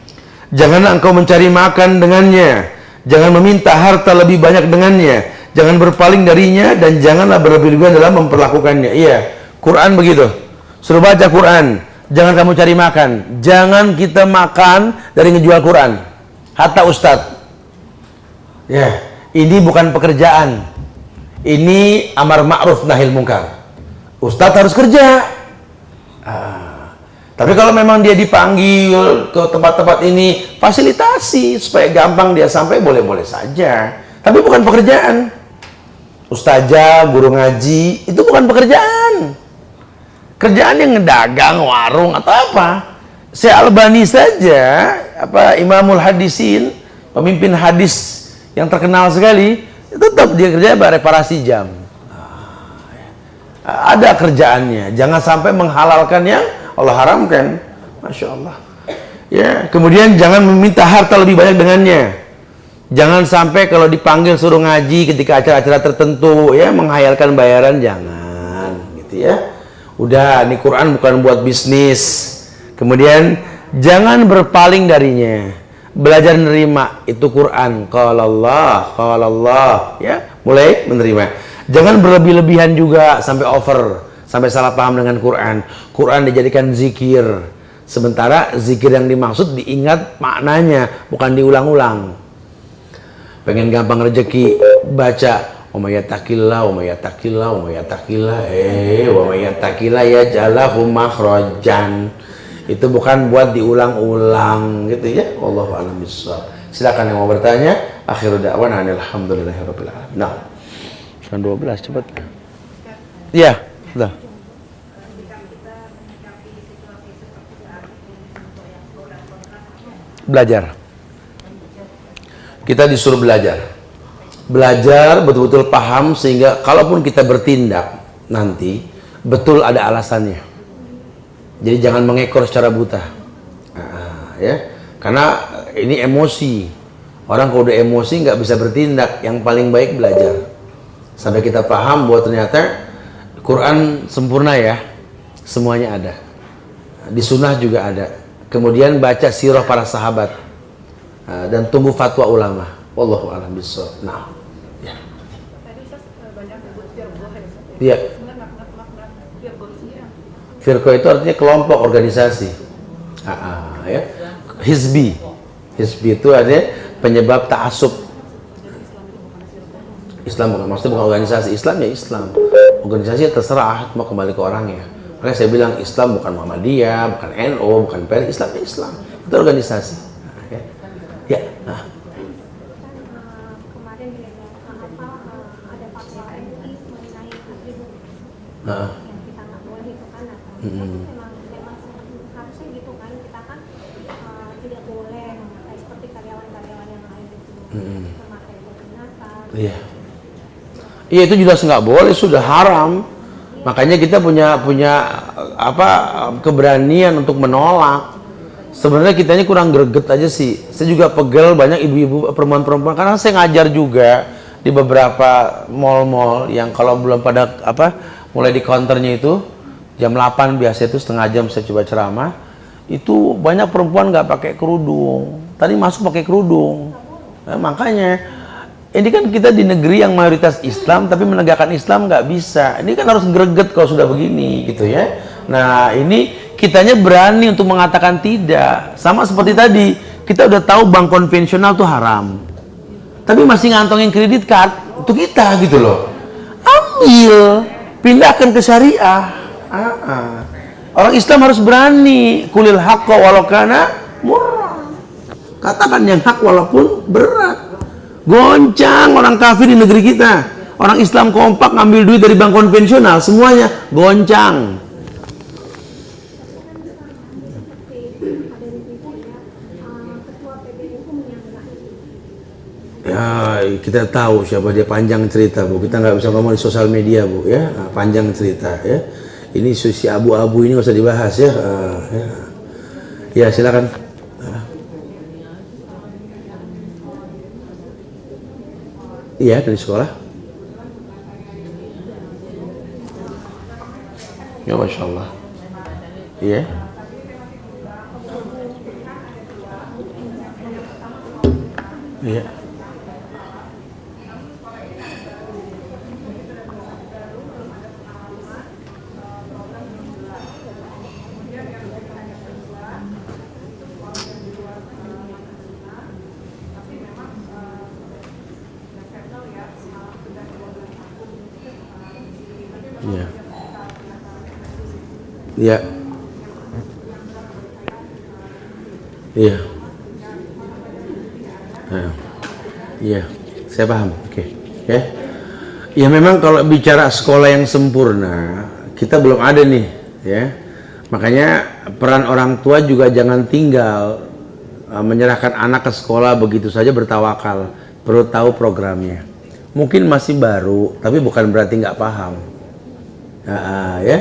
A: janganlah engkau mencari makan dengannya, jangan meminta harta lebih banyak dengannya, jangan berpaling darinya, dan janganlah berlebih-lebihan dalam memperlakukannya. Iya, Quran begitu. Suruh baca Quran, Jangan kamu cari makan. Jangan kita makan dari ngejual Quran. Hatta Ustadz. Ya, ini bukan pekerjaan. Ini amar ma'ruf nahil munkar. Ustadz harus kerja. Tapi kalau memang dia dipanggil ke tempat-tempat ini, fasilitasi supaya gampang dia sampai, boleh-boleh saja. Tapi bukan pekerjaan. Ustazah, guru ngaji, itu bukan pekerjaan. Kerjaan yang ngedagang, warung, atau apa. Syekh Albani saja, Imamul Hadisin, pemimpin hadis yang terkenal sekali, tetap dia kerja reparasi jam. Ada kerjaannya. Jangan sampai menghalalkan yang Allah haramkan. Masya Allah. Ya, kemudian jangan meminta harta lebih banyak dengannya. Jangan sampai kalau dipanggil suruh ngaji ketika acara-acara tertentu, ya, menghayalkan bayaran, jangan, gitu ya. Udah, ini Quran bukan buat bisnis. Kemudian jangan berpaling darinya. Belajar menerima itu Quran. Qala Allah, ya, mulai menerima. Jangan berlebih-lebihan juga sampai over, sampai salah paham dengan Quran. Quran dijadikan zikir. Sementara zikir yang dimaksud diingat maknanya, bukan diulang-ulang. Pengen gampang rezeki, baca wa may yattaqillah wa may yattaqillah wa may yattaqillah wa may yattaqillah yaj'alhu makhrajan. Itu bukan buat diulang-ulang, gitu ya. Wallahu a'lam bishawab. Silakan yang mau bertanya. Akhiru da'wana alhamdulillahirabbil alamin. Nah, kan 12 cepat. Iya, sudah. Belajar. Kita disuruh belajar. Belajar betul-betul paham sehingga kalaupun kita bertindak nanti betul ada alasannya. Jadi jangan mengekor secara buta. Ya. Karena ini emosi. Orang kalau udah emosi nggak bisa bertindak. Yang paling baik belajar. Sampai kita paham bahwa ternyata Quran sempurna ya. Semuanya ada. Di sunnah juga ada. Kemudian baca sirah para sahabat. Dan tunggu fatwa ulama. Wallahu a'lam bishawab. Nah, ya. Iya. Firqah itu artinya kelompok, organisasi. Ya. Hizbi. Hizbi itu artinya penyebab ta'assub. Islam bukan, maksudnya bukan organisasi. Islam ya Islam. Organisasi terserah, mau kembali ke orangnya. Makanya saya bilang Islam bukan Muhammadiyah, bukan NU, bukan PRI. Islam ya Islam. Itu organisasi. Ya. Nah.
B: Kemarin ada fatwa MUI mengenai atribut yang kita nggak boleh itu kan, memang harusnya gitu kan, kita kan tidak boleh seperti karyawan-karyawan yang lain itu memakai binatang.
A: Iya. Iya, itu jelas nggak boleh, sudah haram. Makanya kita punya keberanian untuk menolak. Sebenarnya kitanya kurang greget aja sih. Saya juga pegel banyak ibu-ibu perempuan-perempuan karena saya ngajar juga di beberapa mall-mall yang kalau belum pada mulai di counternya itu jam 8 biasa itu setengah jam saya coba ceramah. Itu banyak perempuan nggak pakai kerudung. Tadi masuk pakai kerudung. Nah, makanya ini kan kita di negeri yang mayoritas Islam tapi menegakkan Islam nggak bisa. Ini kan harus greget kalau sudah begini gitu ya. Nah, ini kitanya berani untuk mengatakan tidak. Sama seperti tadi, kita udah tahu bank konvensional tuh haram. Tapi masih ngantongin kredit card, itu kita gitu loh. Ambil, pindahkan ke syariah. Orang Islam harus berani. Kulil haqqa walau kana murrah. Katakan yang hak walaupun berat. Goncang orang kafir di negeri kita. Orang Islam kompak ngambil duit dari bank konvensional, semuanya goncang. Ya, kita tahu siapa dia, panjang cerita Bu. Kita nggak bisa ngomong di sosial media Bu ya. Nah, panjang cerita ya. Ini si abu-abu ini nggak usah dibahas ya. Ya silakan. Iya dari sekolah. Ya Masya Allah. Iya. Iya. Ya. Iya. Nah, iya, saya paham. Oke. Ya. Ya memang kalau bicara sekolah yang sempurna, kita belum ada nih, ya. Makanya peran orang tua juga jangan tinggal menyerahkan anak ke sekolah begitu saja bertawakal. Perlu tahu programnya. Mungkin masih baru, tapi bukan berarti nggak paham. Ya,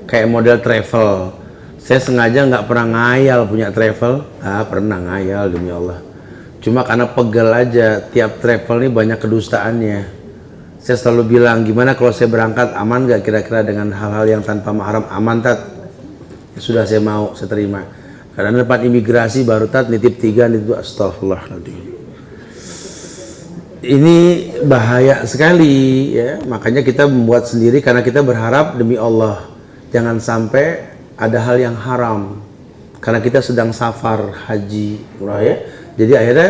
A: kayak model travel. Saya sengaja nggak pernah ngayal punya travel. Pernah ngayal demi Allah. Cuma karena pegel aja, tiap travel ini banyak kedustaannya. Saya selalu bilang, gimana kalau saya berangkat aman nggak kira-kira dengan hal-hal yang tanpa mahram? Aman tat. Ya, sudah saya mau, saya terima. Karena depan imigrasi baru tat nitip 3, nitip 2, astagfirullahaladzim. Ini bahaya sekali, ya. Makanya kita membuat sendiri karena kita berharap demi Allah jangan sampai ada hal yang haram. Karena kita sedang safar haji, ya. Jadi akhirnya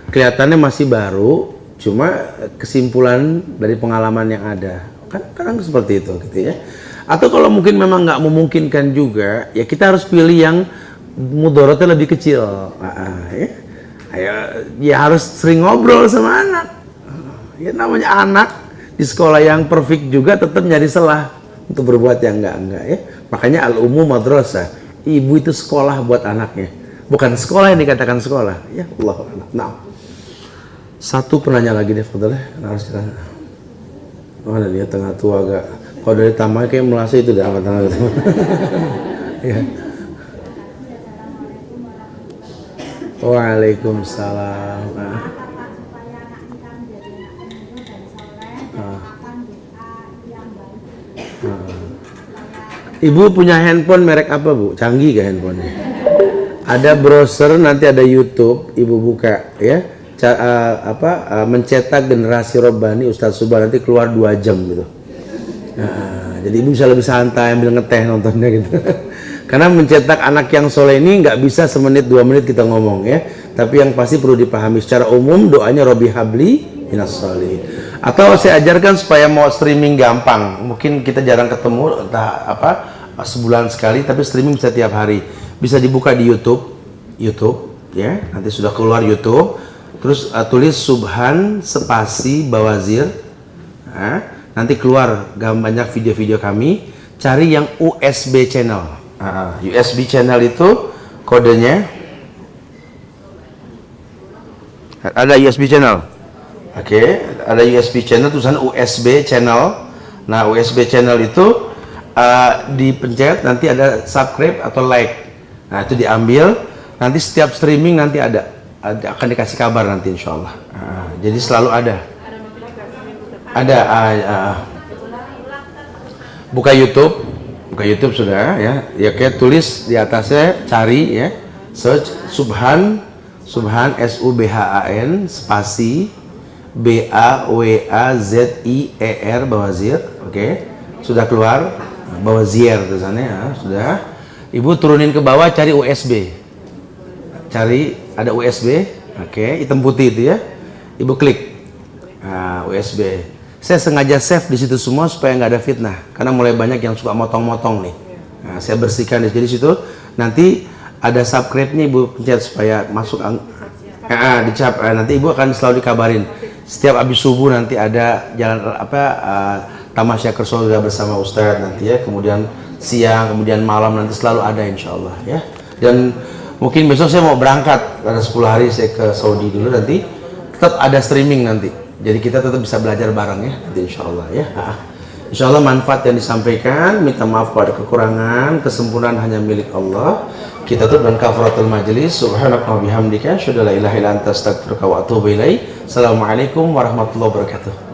A: kelihatannya masih baru, cuma kesimpulan dari pengalaman yang ada kan kadang seperti itu, gitu ya. Atau kalau mungkin memang nggak memungkinkan juga, ya kita harus pilih yang mudaratnya lebih kecil. Ya harus sering ngobrol sama anak. Ya namanya anak di sekolah yang perfect juga tetap nyari celah untuk berbuat yang enggak ya. Makanya al-ummu madrasah. Ibu itu sekolah buat anaknya. Bukan sekolah yang dikatakan sekolah. Ya Allah. Nah. Satu penanya lagi deh, fadhil. Harus kita. Oh, ada dia tengah tua agak. Kalau dari tamat kayak melasa itu dah angkat-angkat gitu. Ya. Waalaikumsalam. Ibu punya handphone merek apa, Bu? Canggih ke handphonenya? Ada browser, nanti ada YouTube, Ibu buka ya. Mencetak generasi Robbani Ustadz Subhan, nanti keluar 2 jam gitu. Jadi Ibu bisa lebih santai ambil ngeteh nontonnya gitu. Karena mencetak anak yang soleh ini nggak bisa semenit 2 menit kita ngomong ya. Tapi yang pasti perlu dipahami secara umum doanya Robbi Habli minas sholihin. Atau saya ajarkan supaya mau streaming gampang. Mungkin kita jarang ketemu, entah sebulan sekali, tapi streaming bisa tiap hari. Bisa dibuka di YouTube ya. Nanti sudah keluar YouTube. Terus tulis Subhan spasi Bawazir. Nanti keluar banyak video-video kami. Cari yang USB channel. USB channel itu kodenya ada USB channel. Oke, ada USB channel tulisan USB channel. Nah, USB channel itu dipencet nanti ada subscribe atau like. Nah, itu diambil. Nanti setiap streaming nanti akan dikasih kabar nanti insya Allah. Jadi selalu ada. Ada. Buka YouTube sudah ya. Ya kayak tulis di atasnya, cari ya, search Subhan SUBHAN spasi BAWAZIER Bawazir. Oke. Sudah keluar Bawazir tulisannya ya, sudah. Ibu turunin ke bawah cari USB. Cari ada USB. Oke, hitam putih itu ya. Ibu klik. USB. Saya sengaja save di situ semua supaya nggak ada fitnah. Karena mulai banyak yang suka motong-motong nih. Saya bersihkan di situ. Nanti ada subscribe-nya Ibu pencet supaya masuk dicap. Nanti Ibu akan selalu dikabarin. Setiap habis subuh nanti ada jalan tamasya ke surga bersama Ustadz nanti ya. Kemudian siang, kemudian malam nanti selalu ada insya Allah ya. Dan mungkin besok saya mau berangkat pada 10 hari saya ke Saudi dulu, nanti tetap ada streaming nanti. Jadi kita tetap bisa belajar bareng ya nanti insya Allah ya. Insya Allah manfaat yang disampaikan, minta maaf pada kekurangan, kesempurnaan hanya milik Allah. Kita tutup dengan kafaratul majlis. Subhanaka wa bihamdika, asyhadu an la ilaha illa anta, astaghfiruka wa atubu ilaik. Assalamualaikum warahmatullahi wabarakatuh.